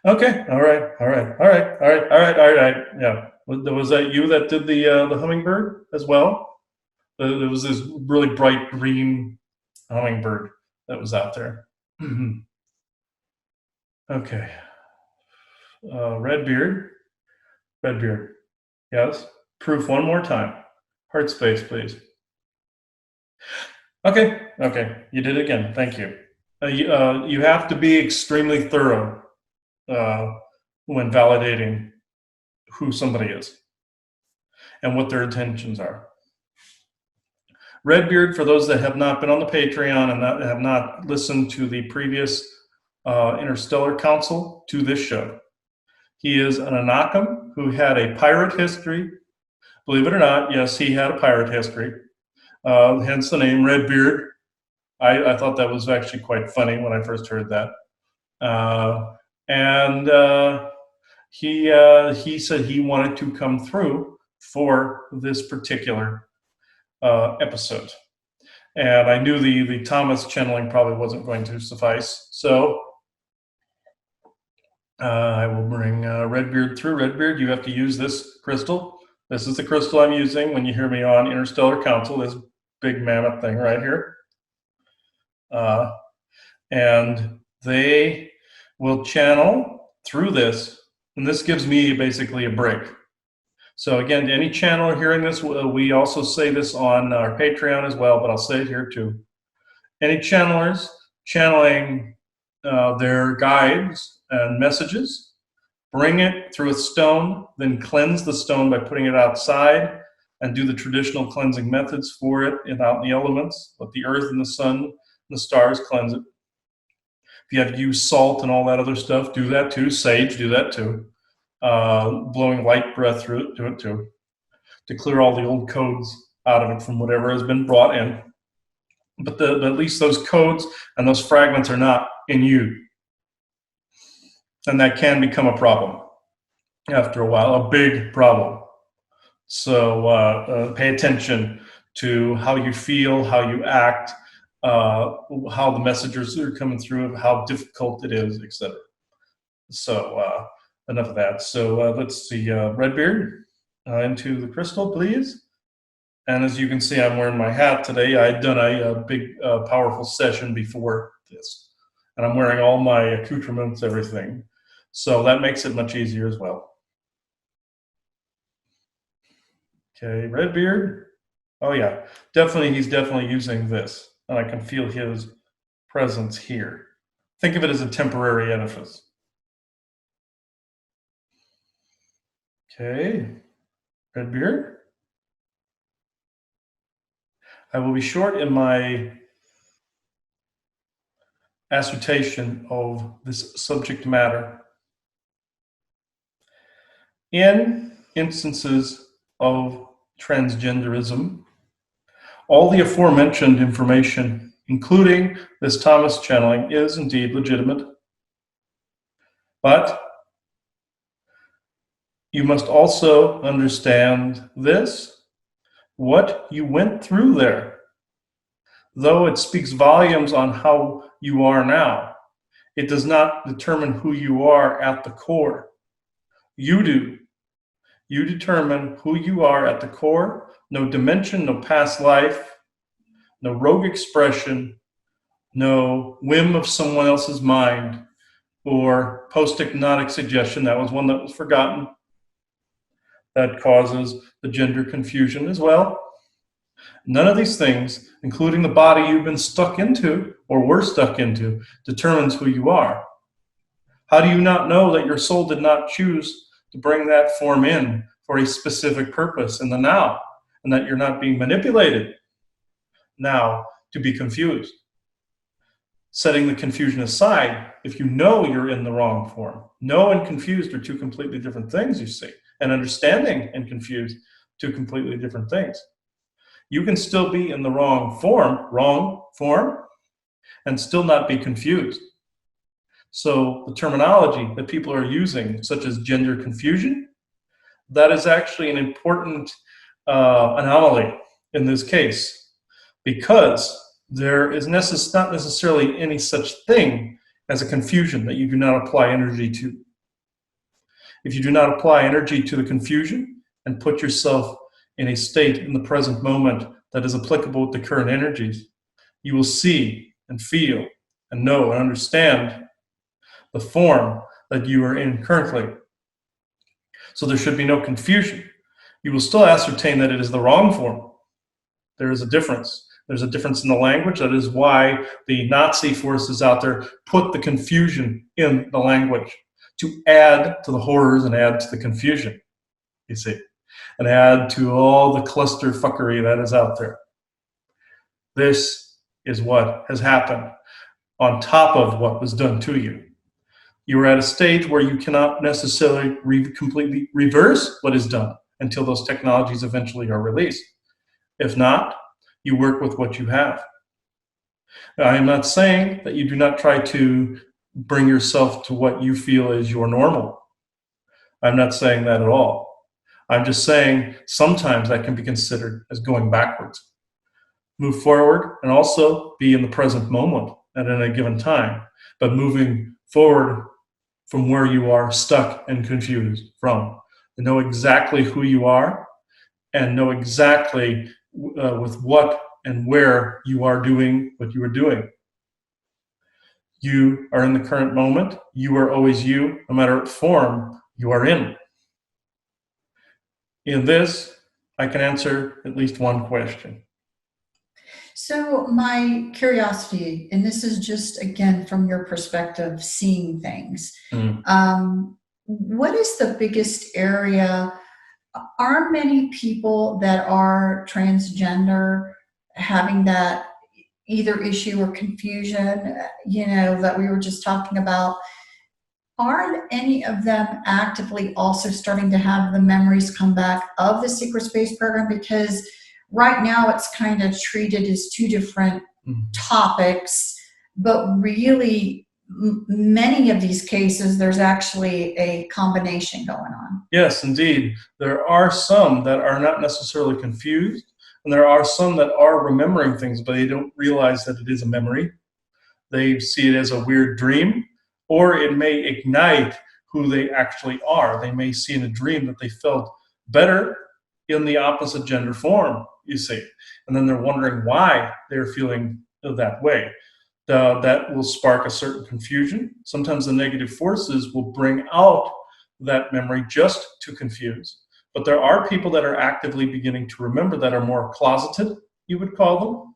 Okay, all right. Yeah, was that you that did the hummingbird as well? There was this really bright green hummingbird that was out there. Okay. Redbeard. Yes. Proof one more time. Heart space, please. Okay. You did it again. Thank you. You have to be extremely thorough when validating who somebody is and what their intentions are. Redbeard, for those that have not been on the Patreon and have not listened to the previous Interstellar Council to this show, he is an Anakim who had a pirate history. Believe it or not, yes, he had a pirate history, hence the name Redbeard. I thought that was actually quite funny when I first heard that. He said he wanted to come through for this particular episode. And I knew the Thomas channeling probably wasn't going to suffice. So I will bring Redbeard through. Redbeard, you have to use this crystal. This is the crystal I'm using when you hear me on Interstellar Council, this big mammoth thing right here. And they will channel through this, and this gives me basically a break. So again, to any channeler hearing this, we also say this on our Patreon as well, but I'll say it here too. Any channelers channeling their guides and messages, bring it through a stone, then cleanse the stone by putting it outside and do the traditional cleansing methods for it and out in the elements. Let the earth and the sun and the stars cleanse it. If you have to use salt and all that other stuff, do that too. Sage, do that too. Blowing light breath through it, do it too. To clear all the old codes out of it from whatever has been brought in. But at least those codes and those fragments are not in you. And that can become a problem after a while, a big problem. So pay attention to how you feel, how you act, how the messages are coming through, how difficult it is, etc. So enough of that. So let's see, Redbeard, into the crystal, please. And as you can see, I'm wearing my hat today. I had done a big, powerful session before this. And I'm wearing all my accoutrements, everything. So that makes it much easier as well. Okay, Redbeard. Oh yeah, definitely, he's definitely using this. And I can feel his presence here. Think of it as a temporary edifice. Okay, Redbeard. I will be short in my assertion of this subject matter. In instances of transgenderism, all the aforementioned information, including this Thomas channeling, is indeed legitimate. But you must also understand this, what you went through there. Though it speaks volumes on how you are now, it does not determine who you are at the core. You do. You determine who you are at the core. No dimension, no past life, no rogue expression, no whim of someone else's mind or post-hypnotic suggestion. That was one that was forgotten. That causes the gender confusion as well. None of these things, including the body you've been stuck into or were stuck into, determines who you are. How do you not know that your soul did not choose to bring that form in for a specific purpose in the now, and that you're not being manipulated now to be confused? Setting the confusion aside, if you know you're in the wrong form, know and confused are two completely different things, you see, and understanding and confused, two completely different things. You can still be in the wrong form, and still not be confused. So the terminology that people are using, such as gender confusion, that is actually an important anomaly in this case, because there is not necessarily any such thing as a confusion that you do not apply energy to. If you do not apply energy to the confusion and put yourself in a state in the present moment that is applicable with the current energies, you will see and feel and know and understand the form that you are in currently. So there should be no confusion. You will still ascertain that it is the wrong form. There is a difference. There's a difference in the language. That is why the Nazi forces out there put the confusion in the language to add to the horrors and add to the confusion, you see, and add to all the cluster fuckery that is out there. This is what has happened on top of what was done to you. You are at a stage where you cannot necessarily completely reverse what is done until those technologies eventually are released. If not, you work with what you have. Now, I am not saying that you do not try to bring yourself to what you feel is your normal. I'm not saying that at all. I'm just saying sometimes that can be considered as going backwards. Move forward and also be in the present moment and in a given time, but moving forward from where you are stuck and confused from. To know exactly who you are and know exactly with what and where you are doing what you are doing. You are in the current moment. You are always you, no matter what form you are in. In this, I can answer at least one question. So my curiosity, and this is just again from your perspective, seeing things. What is the biggest area? Are many people that are transgender having that either issue or confusion, that we were just talking about? Are any of them actively also starting to have the memories come back of the secret space program? Because right now it's kind of treated as two different topics, but really many of these cases there's actually a combination going on. Yes, indeed. There are some that are not necessarily confused, and there are some that are remembering things, but they don't realize that it is a memory. They see it as a weird dream, or it may ignite who they actually are. They may see in a dream that they felt better in the opposite gender form, you see. And then they're wondering why they're feeling that way. That will spark a certain confusion. Sometimes the negative forces will bring out that memory just to confuse. But there are people that are actively beginning to remember that are more closeted, you would call them,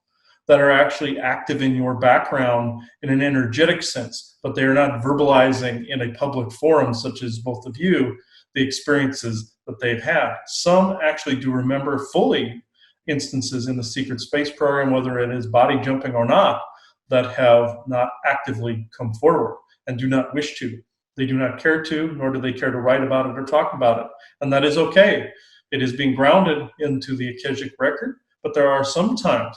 that are actually active in your background in an energetic sense, but they are not verbalizing in a public forum, such as both of you, the experiences that they've had. Some actually do remember fully instances in the secret space program, whether it is body jumping or not, that have not actively come forward and do not wish to. They do not care to, nor do they care to write about it or talk about it. And that is okay. It is being grounded into the Akashic record, but there are sometimes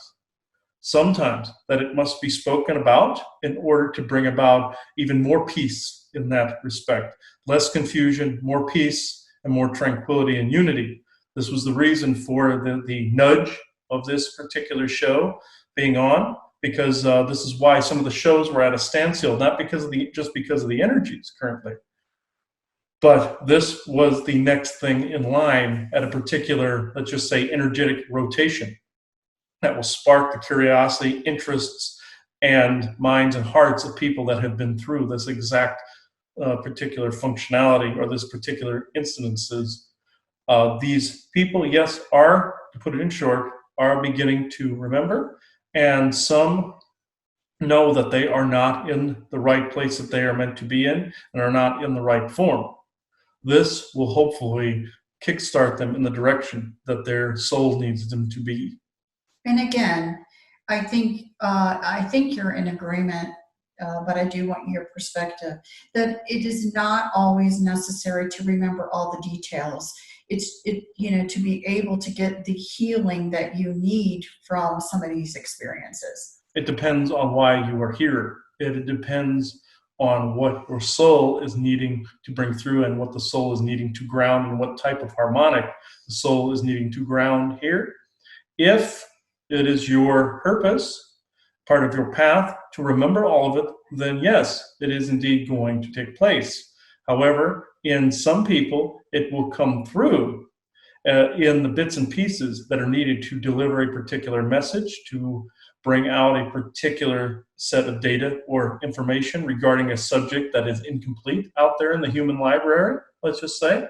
that it must be spoken about in order to bring about even more peace in that respect. Less confusion, more peace, and more tranquility and unity. This was the reason for the nudge of this particular show being on, because this is why some of the shows were at a standstill, not because of just because of the energies currently. But this was the next thing in line at a particular, let's just say, energetic rotation that will spark the curiosity, interests, and minds and hearts of people that have been through this exact particular functionality or this particular incidences. These people, yes, are, to put it in short, are beginning to remember, and some know that they are not in the right place that they are meant to be in and are not in the right form. This will hopefully kickstart them in the direction that their soul needs them to be. And again, I think you're in agreement, but I do want your perspective that it is not always necessary to remember all the details. To be able to get the healing that you need from some of these experiences. It depends on why you are here. It depends on what your soul is needing to bring through and what the soul is needing to ground and what type of harmonic the soul is needing to ground here. If it is your purpose, part of your path, to remember all of it, then yes, it is indeed going to take place. However, in some people, it will come through in the bits and pieces that are needed to deliver a particular message, to bring out a particular set of data or information regarding a subject that is incomplete out there in the human library, let's just say.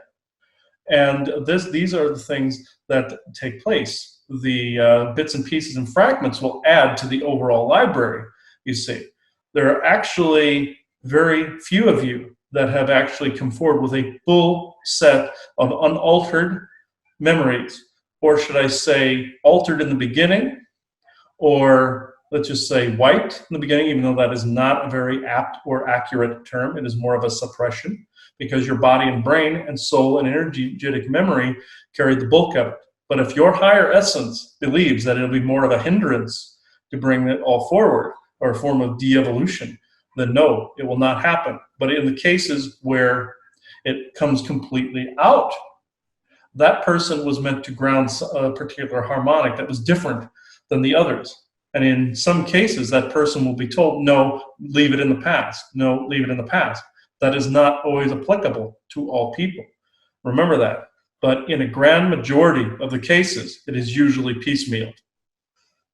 And these are the things that take place. The bits and pieces and fragments will add to the overall library, you see. There are actually very few of you that have actually come forward with a full set of unaltered memories, or should I say altered in the beginning, or let's just say wiped in the beginning, even though that is not a very apt or accurate term. It is more of a suppression, because your body and brain and soul and energetic memory carry the bulk of it. But if your higher essence believes that it'll be more of a hindrance to bring it all forward, or a form of de-evolution, then no, it will not happen. But in the cases where it comes completely out, that person was meant to ground a particular harmonic that was different than the others. And in some cases, that person will be told, no, leave it in the past. No, leave it in the past. That is not always applicable to all people. Remember that. But in a grand majority of the cases, it is usually piecemeal.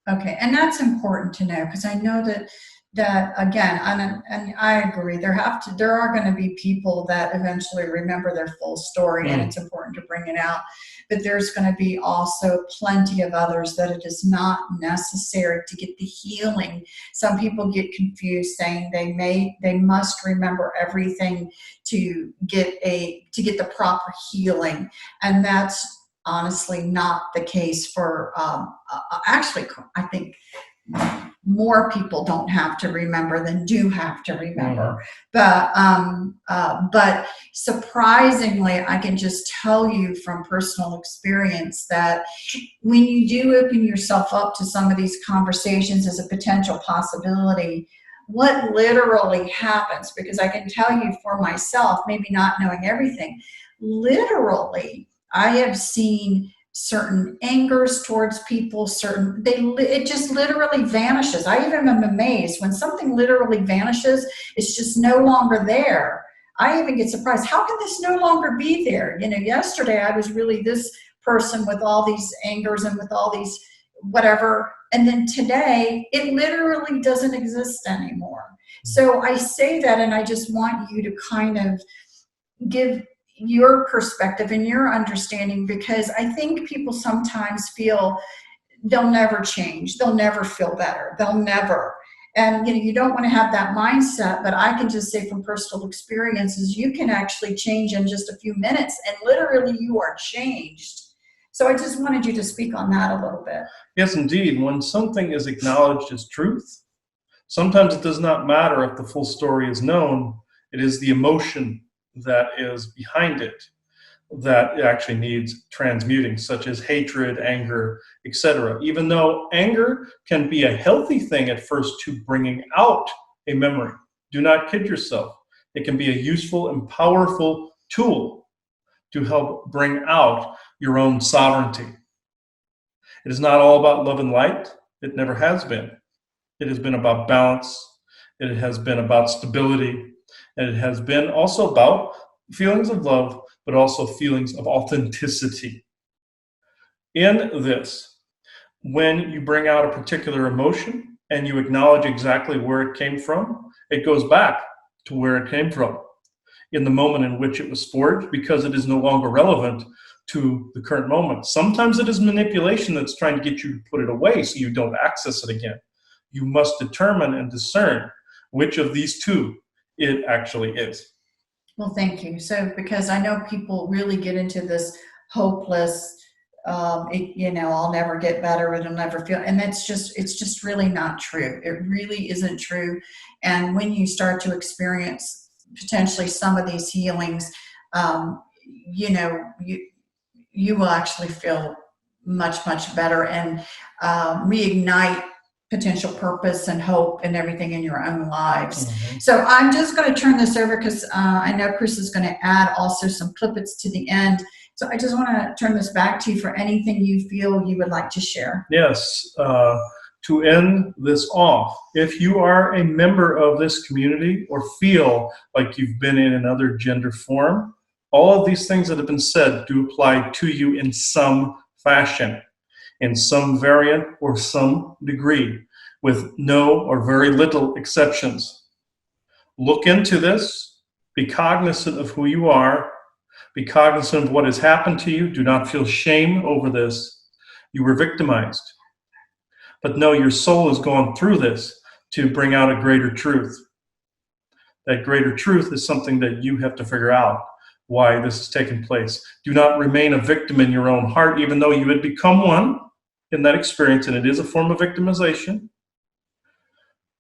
Okay, and that's important to know, because I know that again, and I agree, there are going to be people that eventually remember their full story, and it's important to bring it out. But there's going to be also plenty of others that it is not necessary to get the healing. Some people get confused, saying they must remember everything to get the proper healing, and that's honestly not the case for actually, I think more people don't have to remember than do have to remember. But surprisingly, I can just tell you from personal experience that when you do open yourself up to some of these conversations as a potential possibility, what literally happens, because I can tell you for myself, maybe not knowing everything, literally, I have seen certain angers towards people, it just literally vanishes. I even am amazed when something literally vanishes, it's just no longer there. I even get surprised, how can this no longer be there? Yesterday I was really this person with all these angers and with all these whatever. And then today, it literally doesn't exist anymore. So I say that, and I just want you to kind of give your perspective and your understanding, because I think people sometimes feel they'll never change, they'll never feel better, they'll never. And you don't want to have that mindset, but I can just say from personal experiences, you can actually change in just a few minutes, and literally you are changed. So I just wanted you to speak on that a little bit. Yes, indeed. When something is acknowledged as truth, sometimes it does not matter if the full story is known. It is the emotion that is behind it that actually needs transmuting, such as hatred, anger, etc. Even though anger can be a healthy thing at first to bringing out a memory, do not kid yourself. It can be a useful and powerful tool to help bring out your own sovereignty. It is not all about love and light. It never has been. It has been about balance. It has been about stability. And it has been also about feelings of love, but also feelings of authenticity. In this, when you bring out a particular emotion and you acknowledge exactly where it came from, it goes back to where it came from in the moment in which it was forged, because it is no longer relevant to the current moment. Sometimes it is manipulation that's trying to get you to put it away so you don't access it again. You must determine and discern which of these two it actually is. Well, thank you. So, because I know people really get into this hopeless, I'll never get better, it'll never feel, and it's just really not true. It really isn't true. And when you start to experience potentially some of these healings, you will actually feel much, much better, and reignite potential purpose and hope and everything in your own lives. Mm-hmm. So I'm just going to turn this over, because I know Chris is going to add also some clippets to the end. So I just want to turn this back to you for anything you feel you would like to share. Yes. To end this off, if you are a member of this community or feel like you've been in another gender form, all of these things that have been said do apply to you in some fashion, in some variant or some degree, with no or very little exceptions. Look into this, be cognizant of who you are, be cognizant of what has happened to you. Do not feel shame over this. You were victimized. But know your soul has gone through this to bring out a greater truth. That greater truth is something that you have to figure out why this has taken place. Do not remain a victim in your own heart, even though you had become one in that experience, and it is a form of victimization.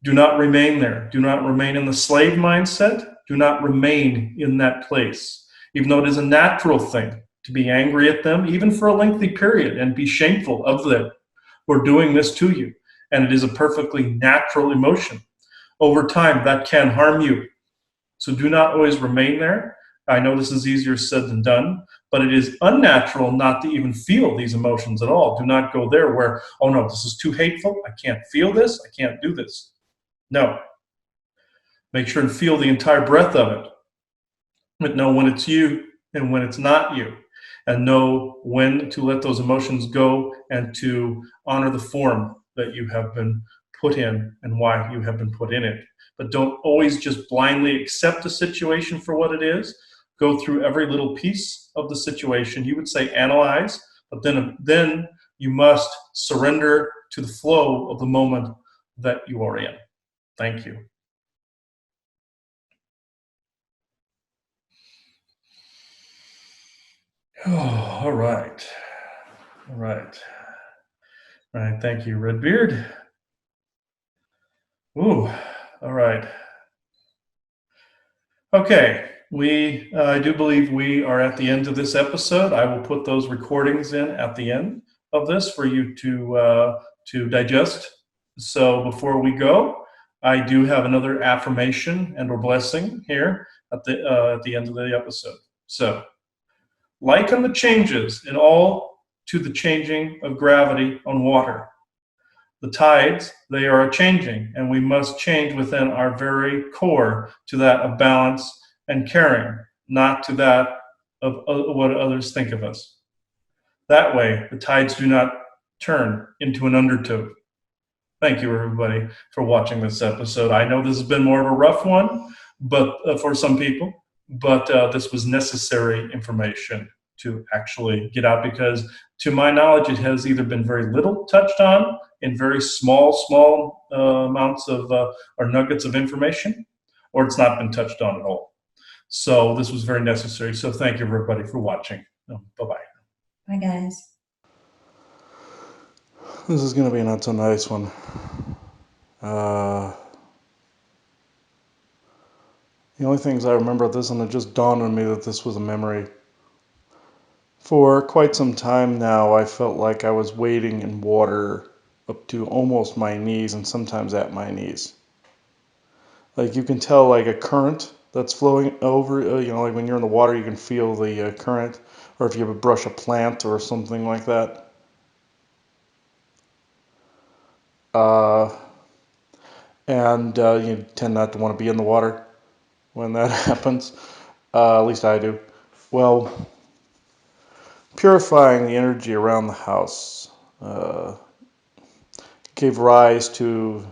Do not remain there. Do not remain in the slave mindset. Do not remain in that place, even though it is a natural thing to be angry at them, even for a lengthy period, and be shameful of them for doing this to you. And it is a perfectly natural emotion. Over time, that can harm you. So do not always remain there. I know this is easier said than done, but it is unnatural not to even feel these emotions at all. Do not go there where, oh no, this is too hateful. I can't feel this. I can't do this. No. Make sure and feel the entire breadth of it. But know when it's you and when it's not you. And know when to let those emotions go and to honor the form that you have been put in and why you have been put in it. But don't always just blindly accept a situation for what it is. Go through every little piece of the situation. You would say analyze, but then you must surrender to the flow of the moment that you are in. Thank you. Oh, all right. All right. All right. Thank you, Redbeard. Ooh, all right. Okay, I do believe we are at the end of this episode. I will put those recordings in at the end of this for you to digest. So before we go, I do have another affirmation and or blessing here at the end of the episode. So, liken the changes in all to the changing of gravity on water. The tides, they are changing, and we must change within our very core to that of balance and caring, not to that of what others think of us. That way, the tides do not turn into an undertow. Thank you, everybody, for watching this episode. I know this has been more of a rough one, but for some people, but this was necessary information to actually get out because, to my knowledge, it has either been very little touched on in very small amounts of or nuggets of information, or it's not been touched on at all. So this was very necessary. So thank you, everybody, for watching. Bye-bye. Bye, guys. This is going to be not so nice one. The only things I remember of this, and it just dawned on me that this was a memory. For quite some time now, I felt like I was wading in water up to almost my knees and sometimes at my knees. Like you can tell like a current that's flowing over, like when you're in the water, you can feel the current, or if you brush a plant or something like that. And you tend not to want to be in the water when that happens. At least I do. Well, purifying the energy around the house gave rise to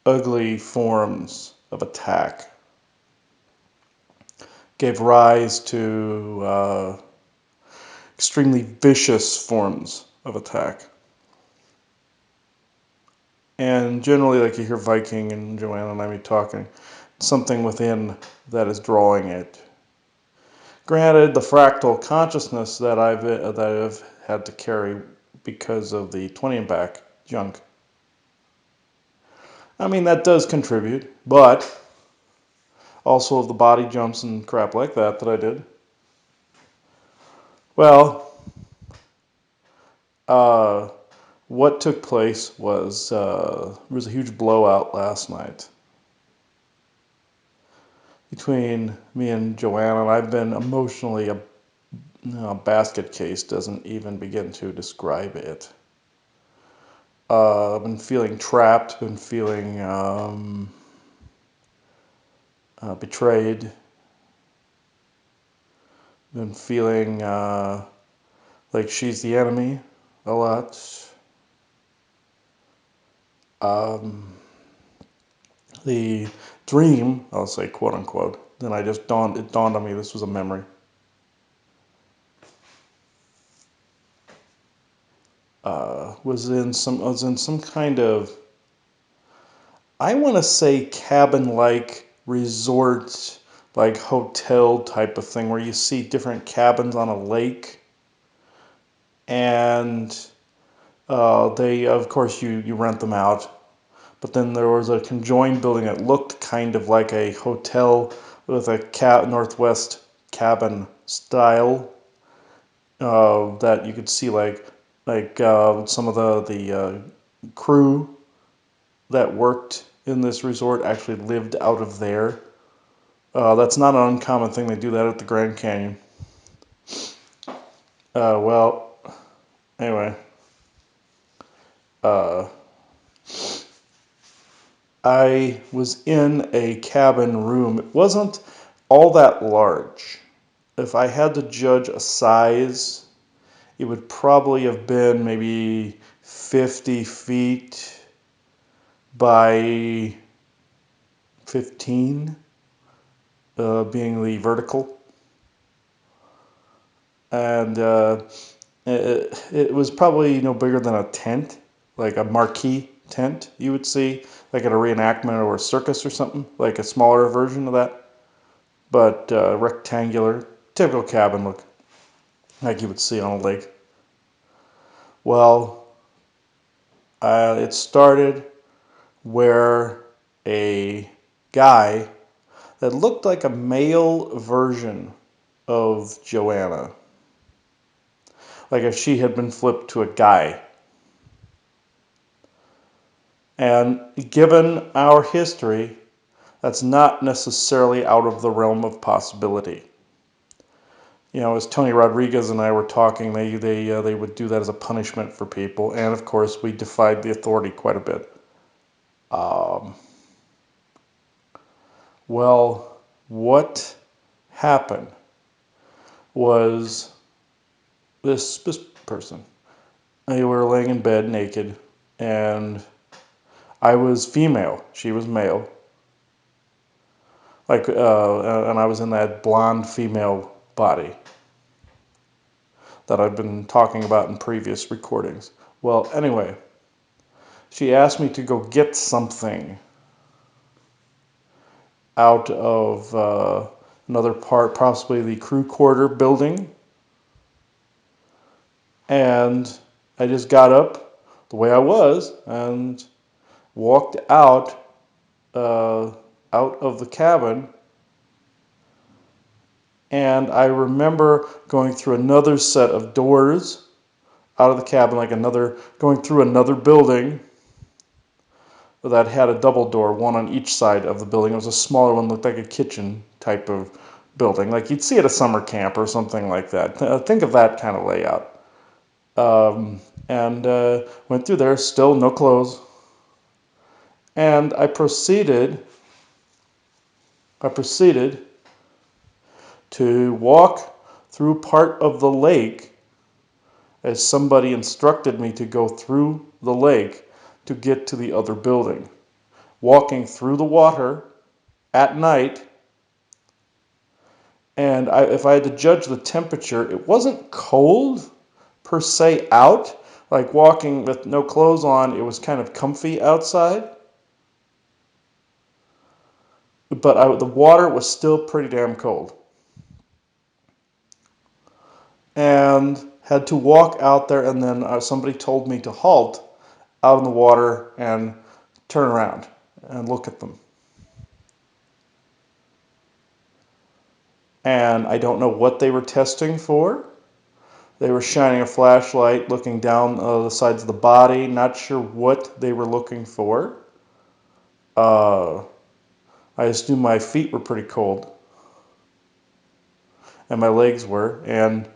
ugly forms of attack, gave rise to extremely vicious forms of attack. And generally, like you hear Viking and Joanna and I be talking, something within that is drawing it. Granted, the fractal consciousness that I've had to carry because of the 20 and back junk, I mean, that does contribute, but also of the body jumps and crap like that I did. Well, what took place was there was a huge blowout last night between me and Joanna, and I've been emotionally a basket case doesn't even begin to describe it. I've been feeling trapped, been feeling betrayed, been feeling like she's the enemy a lot. The dream, I'll say quote unquote, then it dawned on me this was a memory. Was in some kind of, I want to say, cabin-like resort, like hotel type of thing where you see different cabins on a lake, and they, of course, you rent them out. But then there was a conjoined building that looked kind of like a hotel with a Northwest cabin style that you could see some of the crew that worked in this resort actually lived out of there. That's not an uncommon thing. They do that at the Grand Canyon. Well, anyway, I was in a cabin room. It wasn't all that large. If I had to judge a size, it would probably have been maybe 50 feet by 15, being the vertical. And it was probably no bigger than a tent, like a marquee tent you would see, like at a reenactment or a circus or something, like a smaller version of that, but rectangular, typical cabin look, like you would see on a lake. Well, it started where a guy that looked like a male version of Joanna, like if she had been flipped to a guy. And given our history, that's not necessarily out of the realm of possibility. As Tony Rodriguez and I were talking, they would do that as a punishment for people, and of course we defied the authority quite a bit. Well, what happened was this person. They were laying in bed naked, and I was female. She was male. And I was in that blonde female body that I've been talking about in previous recordings. Well, anyway, she asked me to go get something out of another part, possibly the crew quarter building. And I just got up the way I was and walked out of the cabin. And I remember going through another set of doors out of the cabin, going through another building that had a double door, one on each side of the building. It was a smaller one, looked like a kitchen type of building, like you'd see at a summer camp or something like that. Think of that kind of layout. And went through there, still no clothes. And I proceeded to walk through part of the lake as somebody instructed me to go through the lake to get to the other building. Walking through the water at night, and if I had to judge the temperature, it wasn't cold per se out. Like walking with no clothes on, it was kind of comfy outside. But the water was still pretty damn cold. And had to walk out there, and then somebody told me to halt out in the water and turn around and look at them. And I don't know what they were testing for. They were shining a flashlight, looking down the sides of the body. Not sure what they were looking for. I just knew my feet were pretty cold, and my legs were. And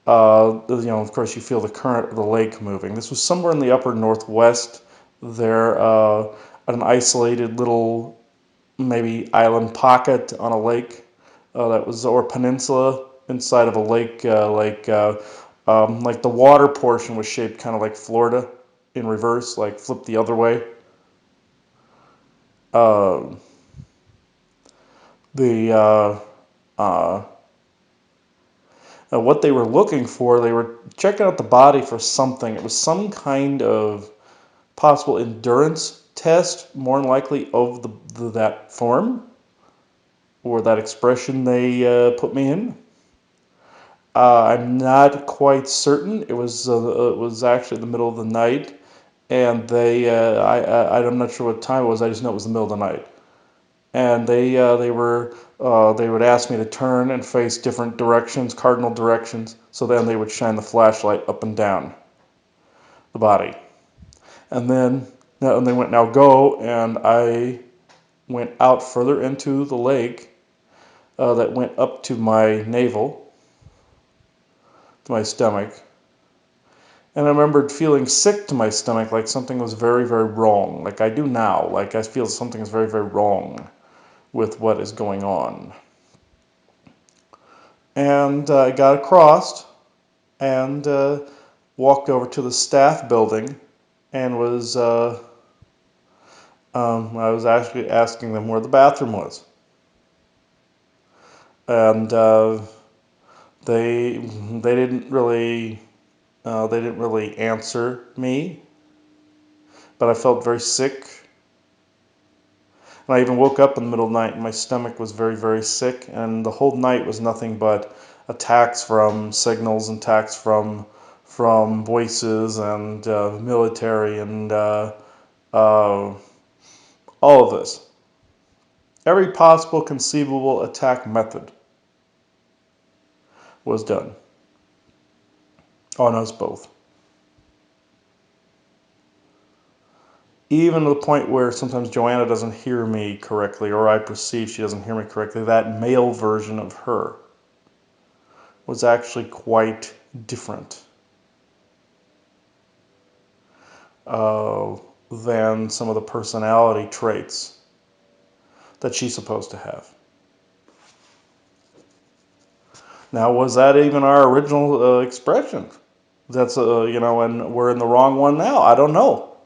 of course, you feel the current of the lake moving. This was somewhere in the upper northwest. There, at an isolated little maybe island pocket on a lake or peninsula inside of a lake, like the water portion was shaped kind of like Florida in reverse, like flipped the other way. Uh, the What they were looking for, they were checking out the body for something. It was some kind of possible endurance test, more than likely of that form or that expression they put me in. I'm not quite certain. It was actually the middle of the night, and I'm not sure what time it was. I just know it was the middle of the night, and they would ask me to turn and face different directions, cardinal directions. So then they would shine the flashlight up and down the body, and they went, now go, and I went out further into the lake that went up to my navel, to my stomach. And I remembered feeling sick to my stomach, like something was very, very wrong. Like I do now. Like I feel something is very, very wrong with what is going on. And I got across and walked over to the staff building and I was actually asking them where the bathroom was. And they didn't really answer me, but I felt very sick. And I even woke up in the middle of the night and my stomach was very, very sick. And the whole night was nothing but attacks from signals and attacks from voices and military and all of this. Every possible conceivable attack method was done on us both. Even to the point where sometimes Joanna doesn't hear me correctly, or I perceive she doesn't hear me correctly. That male version of her was actually quite different than some of the personality traits that she's supposed to have. Now, was that even our original expression? That's and we're in the wrong one now. I don't know.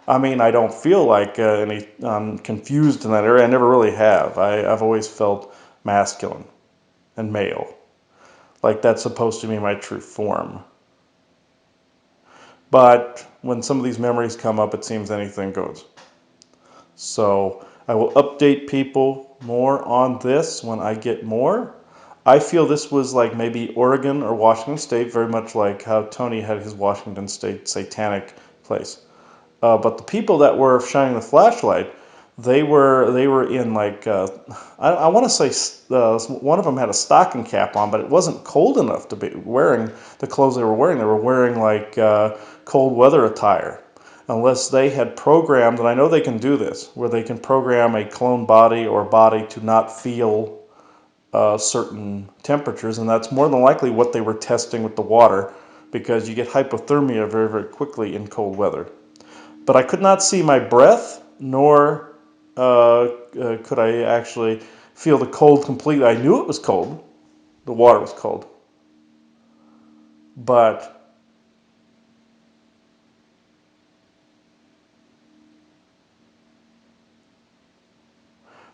I mean, I don't feel like I'm confused in that area. I never really have. I've always felt masculine and male, like that's supposed to be my true form. But when some of these memories come up, it seems anything goes. So I will update people more on this when I get more. I feel this was like maybe Oregon or Washington State, very much like how Tony had his Washington State satanic place. But the people that were shining the flashlight, they were in like I want to say one of them had a stocking cap on, but it wasn't cold enough to be wearing the clothes they were wearing. They were wearing like cold weather attire, unless they had programmed. And I know they can do this, where they can program a clone body or body to not feel certain temperatures, and that's more than likely what they were testing with the water, because you get hypothermia very, very quickly in cold weather. But I could not see my breath, nor could I actually feel the cold completely. I knew it was cold. The water was cold. But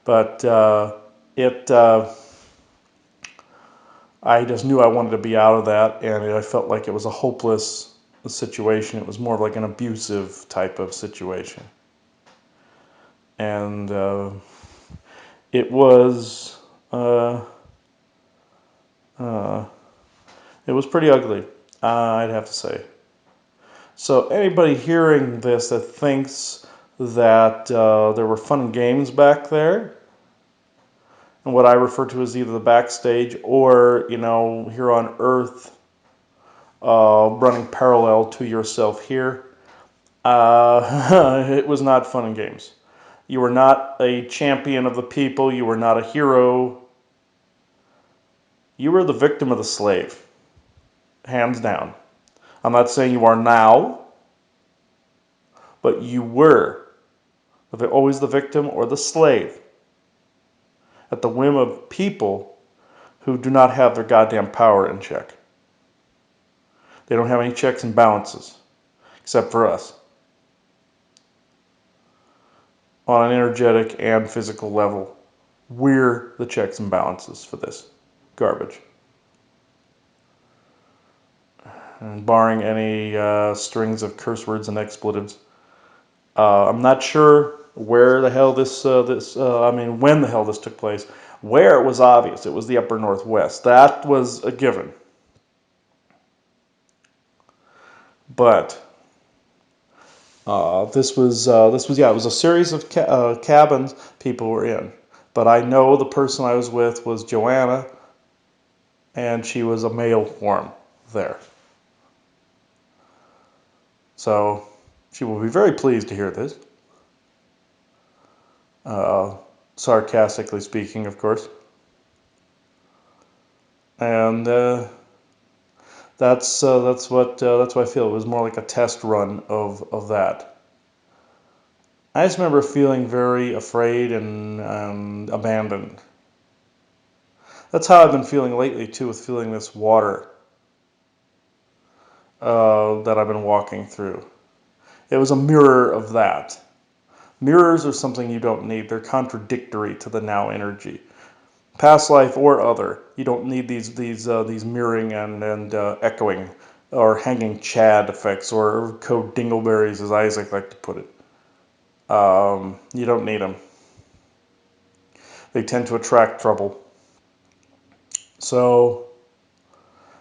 but it I just knew I wanted to be out of that, and I felt like it was a hopeless situation. It was more of like an abusive type of situation, and it was uh, uh, it was pretty ugly, I'd have to say. So anybody hearing this that thinks that there were fun and games back there, and what I refer to as either the backstage or, here on Earth, running parallel to yourself here, it was not fun and games. You were not a champion of the people. You were not a hero. You were the victim of the slave, hands down. I'm not saying you are now, but you were always the victim or the slave at the whim of people who do not have their goddamn power in check. They don't have any checks and balances, except for us, on an energetic and physical level. We're the checks and balances for this garbage. And barring any strings of curse words and expletives, I'm not sure where the hell when the hell this took place. Where it was obvious, it was the upper northwest. That was a given. But it was a series of cabins people were in. But I know the person I was with was Joanna, and she was a male form there. So she will be very pleased to hear this. Sarcastically speaking, of course. And that's what I feel. It was more like a test run of that. I just remember feeling very afraid and abandoned. That's how I've been feeling lately too, with feeling this water that I've been walking through. It was a mirror of that. Mirrors are something you don't need. They're contradictory to the now energy, past life or other. You don't need these mirroring and echoing or hanging Chad effects or code dingleberries, as Isaac liked to put it. You don't need them. They tend to attract trouble. So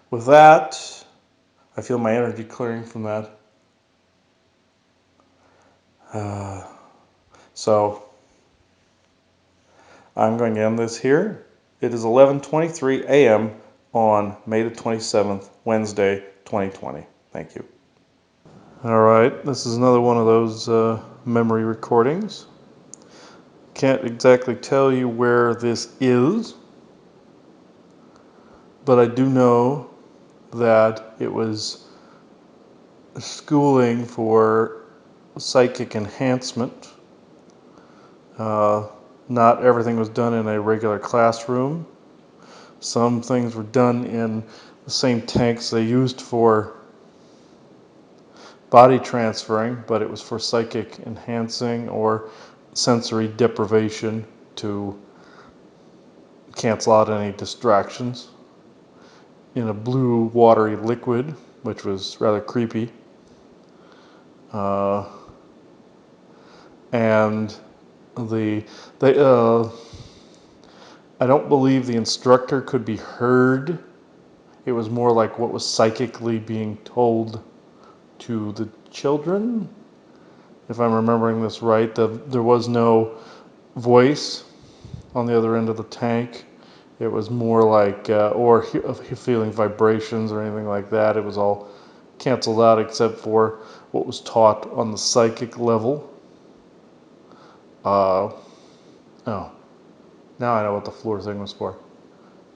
with that, I feel my energy clearing from that. So I'm going to end this here. It is 11:23 a.m. on May the 27th, Wednesday, 2020. Thank you. All right, this is another one of those memory recordings. Can't exactly tell you where this is, but I do know that it was schooling for psychic enhancement. Not everything was done in a regular classroom. Some things were done in the same tanks they used for body transferring, but it was for psychic enhancing or sensory deprivation to cancel out any distractions. In a blue watery liquid, which was rather creepy. Uh, and the they I don't believe the instructor could be heard. It was more like what was psychically being told to the children, if I'm remembering this right. There was no voice on the other end of the tank. It was more like, or feeling vibrations or anything like that. It was all canceled out except for what was taught on the psychic level. Oh, now I know what the floor thing was for.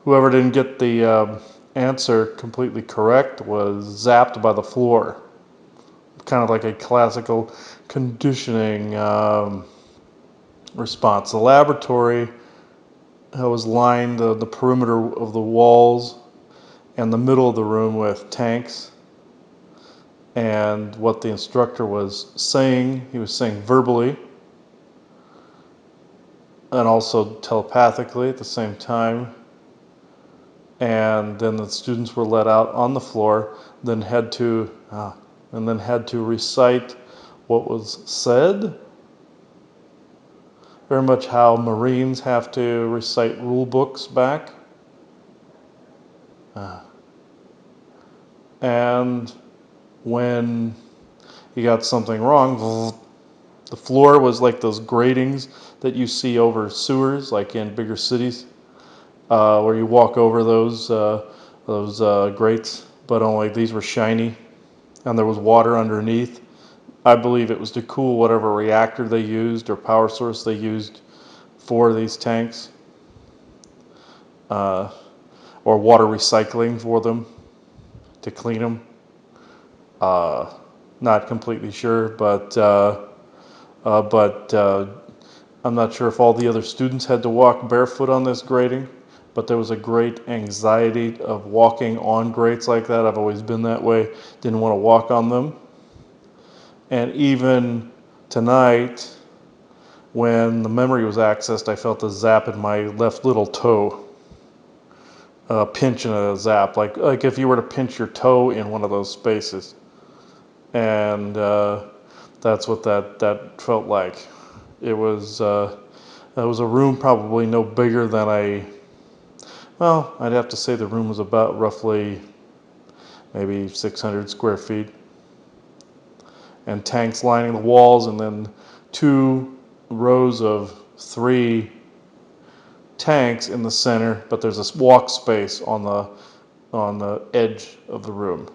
Whoever didn't get the answer completely correct was zapped by the floor. Kind of like a classical conditioning response. The laboratory was lined the perimeter of the walls and the middle of the room with tanks. And what the instructor was saying, he was saying verbally and also telepathically at the same time. And then the students were let out on the floor, then had to recite what was said. Very much how Marines have to recite rule books back. And when you got something wrong, the floor was like those gratings that you see over sewers, like in bigger cities, where you walk over those grates, but only these were shiny, and there was water underneath. I believe it was to cool whatever reactor they used or power source they used for these tanks, or water recycling for them to clean them. Not completely sure, but I'm not sure if all the other students had to walk barefoot on this grating, but there was a great anxiety of walking on grates like that. I've always been that way. Didn't want to walk on them. And even tonight, when the memory was accessed, I felt a zap in my left little toe. A pinch and a zap, like if you were to pinch your toe in one of those spaces. And that's what that felt like. It was a room probably no bigger than I'd have to say the room was about roughly maybe 600 square feet. And tanks lining the walls, and then 2 rows of 3 tanks in the center, but there's this walk space on the edge of the room,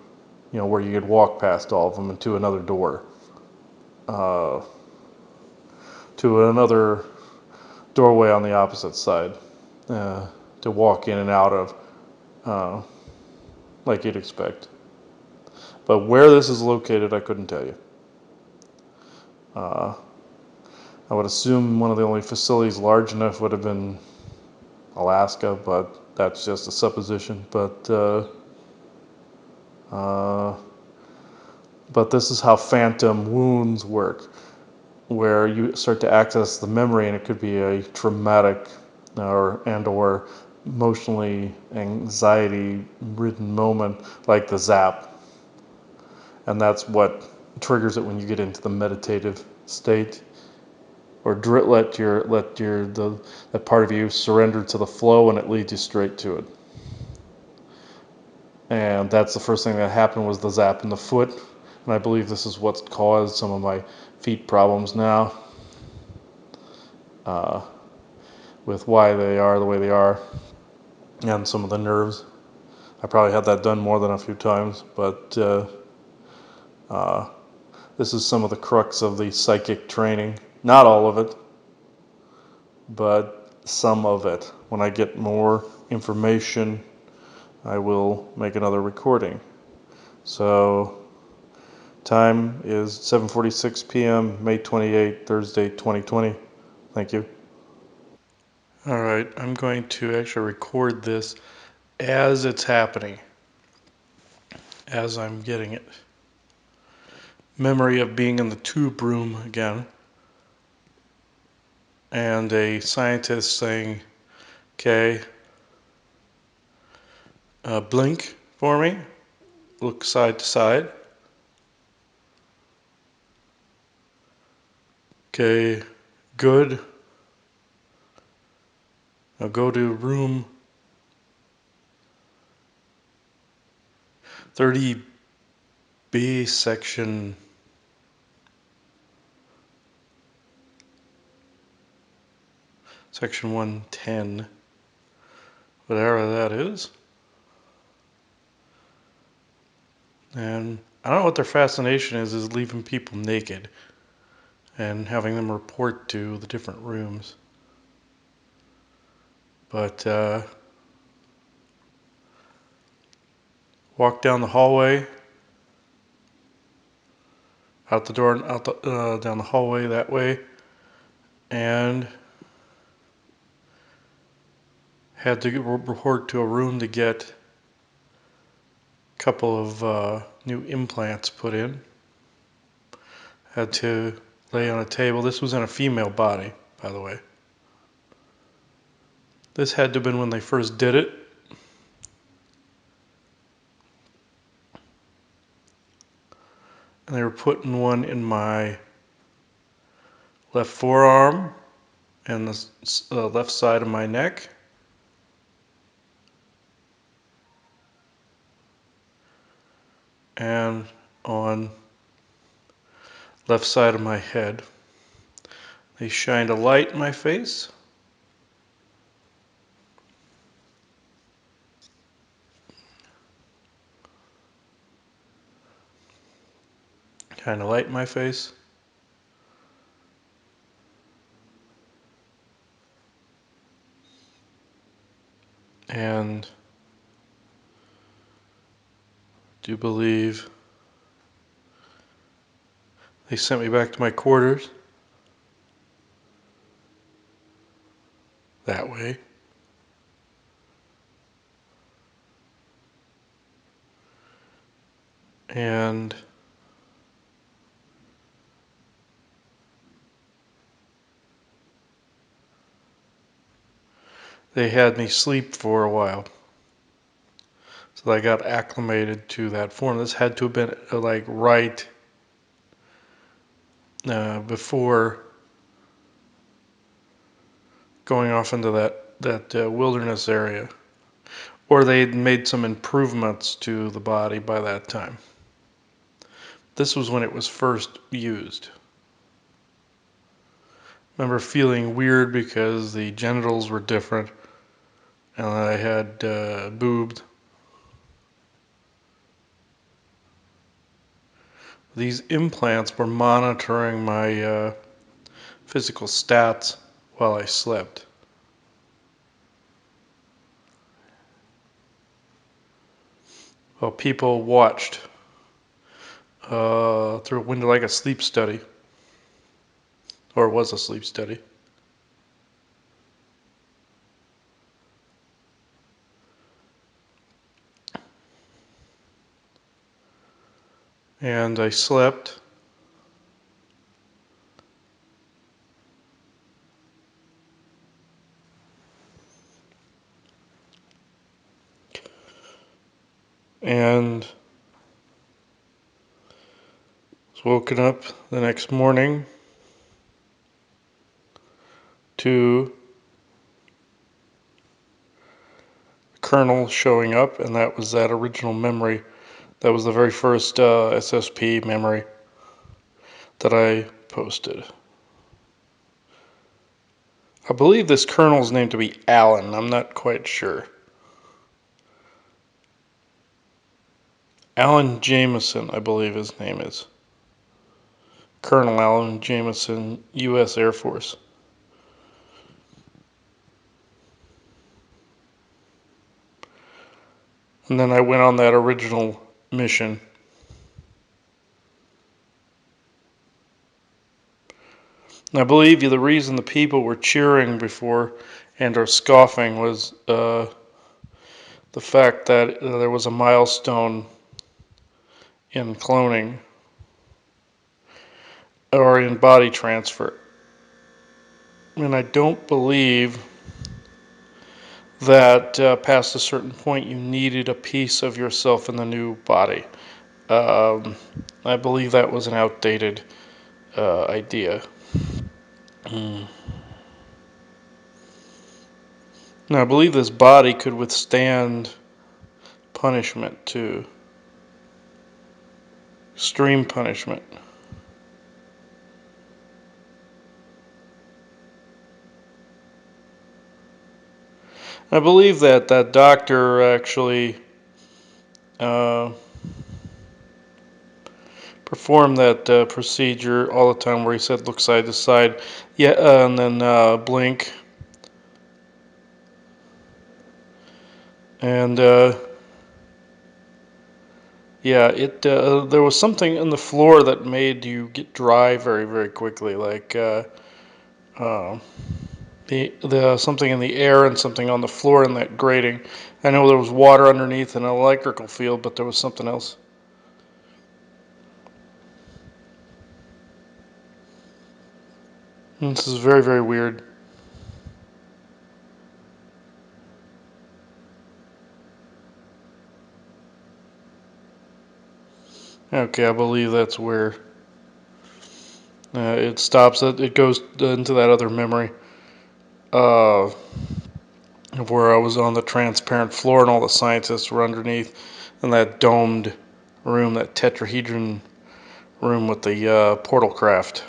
where you could walk past all of them and to another door, to another doorway on the opposite side, to walk in and out of, like you'd expect. But where this is located, I couldn't tell you. I would assume one of the only facilities large enough would have been Alaska, but that's just a supposition. But this is how phantom wounds work, where you start to access the memory, and it could be a traumatic or emotionally anxiety-ridden moment, like the zap, and that's what triggers it when you get into the meditative state, or let that part of you surrender to the flow, and it leads you straight to it. And that's the first thing that happened, was the zap in the foot, and I believe this is what's caused some of my feet problems now, with why they are the way they are, and some of the nerves. I probably had that done more than a few times, but this is some of the crux of the psychic training. Not all of it, but some of it. When I get more information, I will make another recording. So, time is 7:46 p.m., May 28, Thursday, 2020. Thank you. All right, I'm going to actually record this as it's happening, as I'm getting it. Memory of being in the tube room again, and a scientist saying, okay, blink for me, look side to side. Okay, good. Now go to room 30B, section 110, whatever that is. And I don't know what their fascination is leaving people naked and having them report to the different rooms. But walk down the hallway, out the door, down the hallway that way, and had to report to a room to get a couple of new implants put in. Had to lay on a table. This was in a female body, by the way. This had to have been when they first did it. And they were putting one in my left forearm and the left side of my neck. And on left side of my head. They shined a light in my face. Kind of light in my face. And I do believe they sent me back to my quarters that way. And they had me sleep for a while. So I got acclimated to that form. This had to have been like right before going off into that wilderness area. Or they'd made some improvements to the body by that time. This was when it was first used. I remember feeling weird because the genitals were different and I had boobs. These implants were monitoring my physical stats while I slept. Well, people watched through a window like a sleep study, or it was a sleep study. And I slept. And was woken up the next morning to the kernel showing up, and that was that original memory. That was the very first SSP memory that I posted. I believe this kernel is named to be Alan. I'm not quite sure. Alan Jameson, I believe his name is. Colonel Alan Jameson, U.S. Air Force. And then I went on that original mission. And I believe the reason the people were cheering before and are scoffing was the fact that there was a milestone in cloning or in body transfer. And I don't believe that past a certain point you needed a piece of yourself in the new body. I believe that was an outdated idea. Now, I believe this body could withstand punishment too. Extreme punishment. I believe that that doctor actually performed that procedure all the time where he said look side to side, yeah, and then blink. And yeah, it there was something in the floor that made you get dry very, very quickly, like the something in the air and something on the floor in that grating. I know there was water underneath an electrical field, but there was something else. And this is very, very weird. Okay, I believe that's where it stops. It goes into that other memory of where I was on the transparent floor and all the scientists were underneath in that domed room, that tetrahedron room with the portal craft.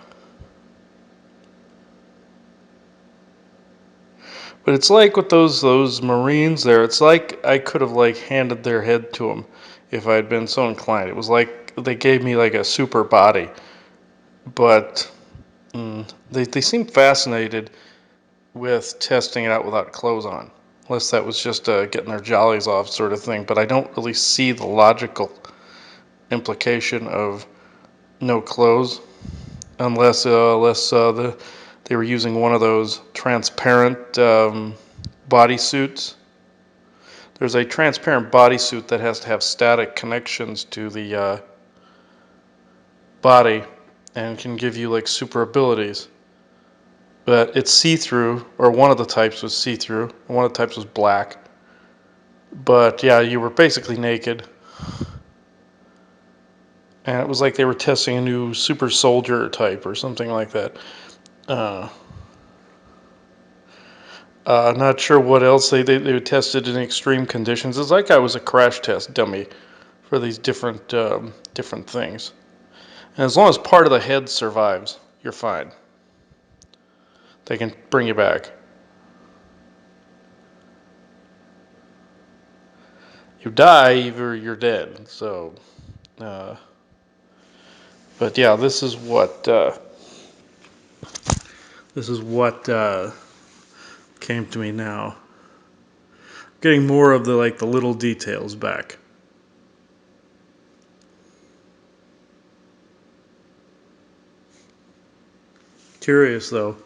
But it's like with those Marines there, it's like I could have like handed their head to them if I had been so inclined. It was like they gave me like a super body, but they seemed fascinated with testing it out without clothes on, unless that was just getting their jollies off sort of thing. But I don't really see the logical implication of no clothes unless they were using one of those transparent bodysuits. There's a transparent bodysuit that has to have static connections to the body and can give you like super abilities. But it's see-through, or one of the types was see-through, and one of the types was black. But yeah, you were basically naked. And it was like they were testing a new super soldier type or something like that. Not sure what else they tested in extreme conditions. It's like I was a crash test dummy for these different things. And as long as part of the head survives, you're fine. They can bring you back. You die, either you're dead. So, but yeah, this is what came to me now. Getting more of the little details back. Curious though.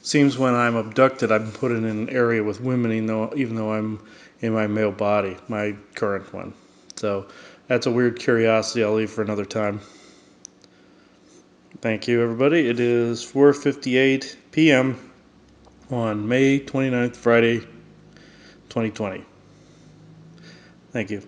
Seems when I'm abducted, I'm put in an area with women, even though I'm in my male body, my current one. So that's a weird curiosity I'll leave for another time. Thank you, everybody. It is 4:58 p.m. on May 29th, Friday, 2020. Thank you.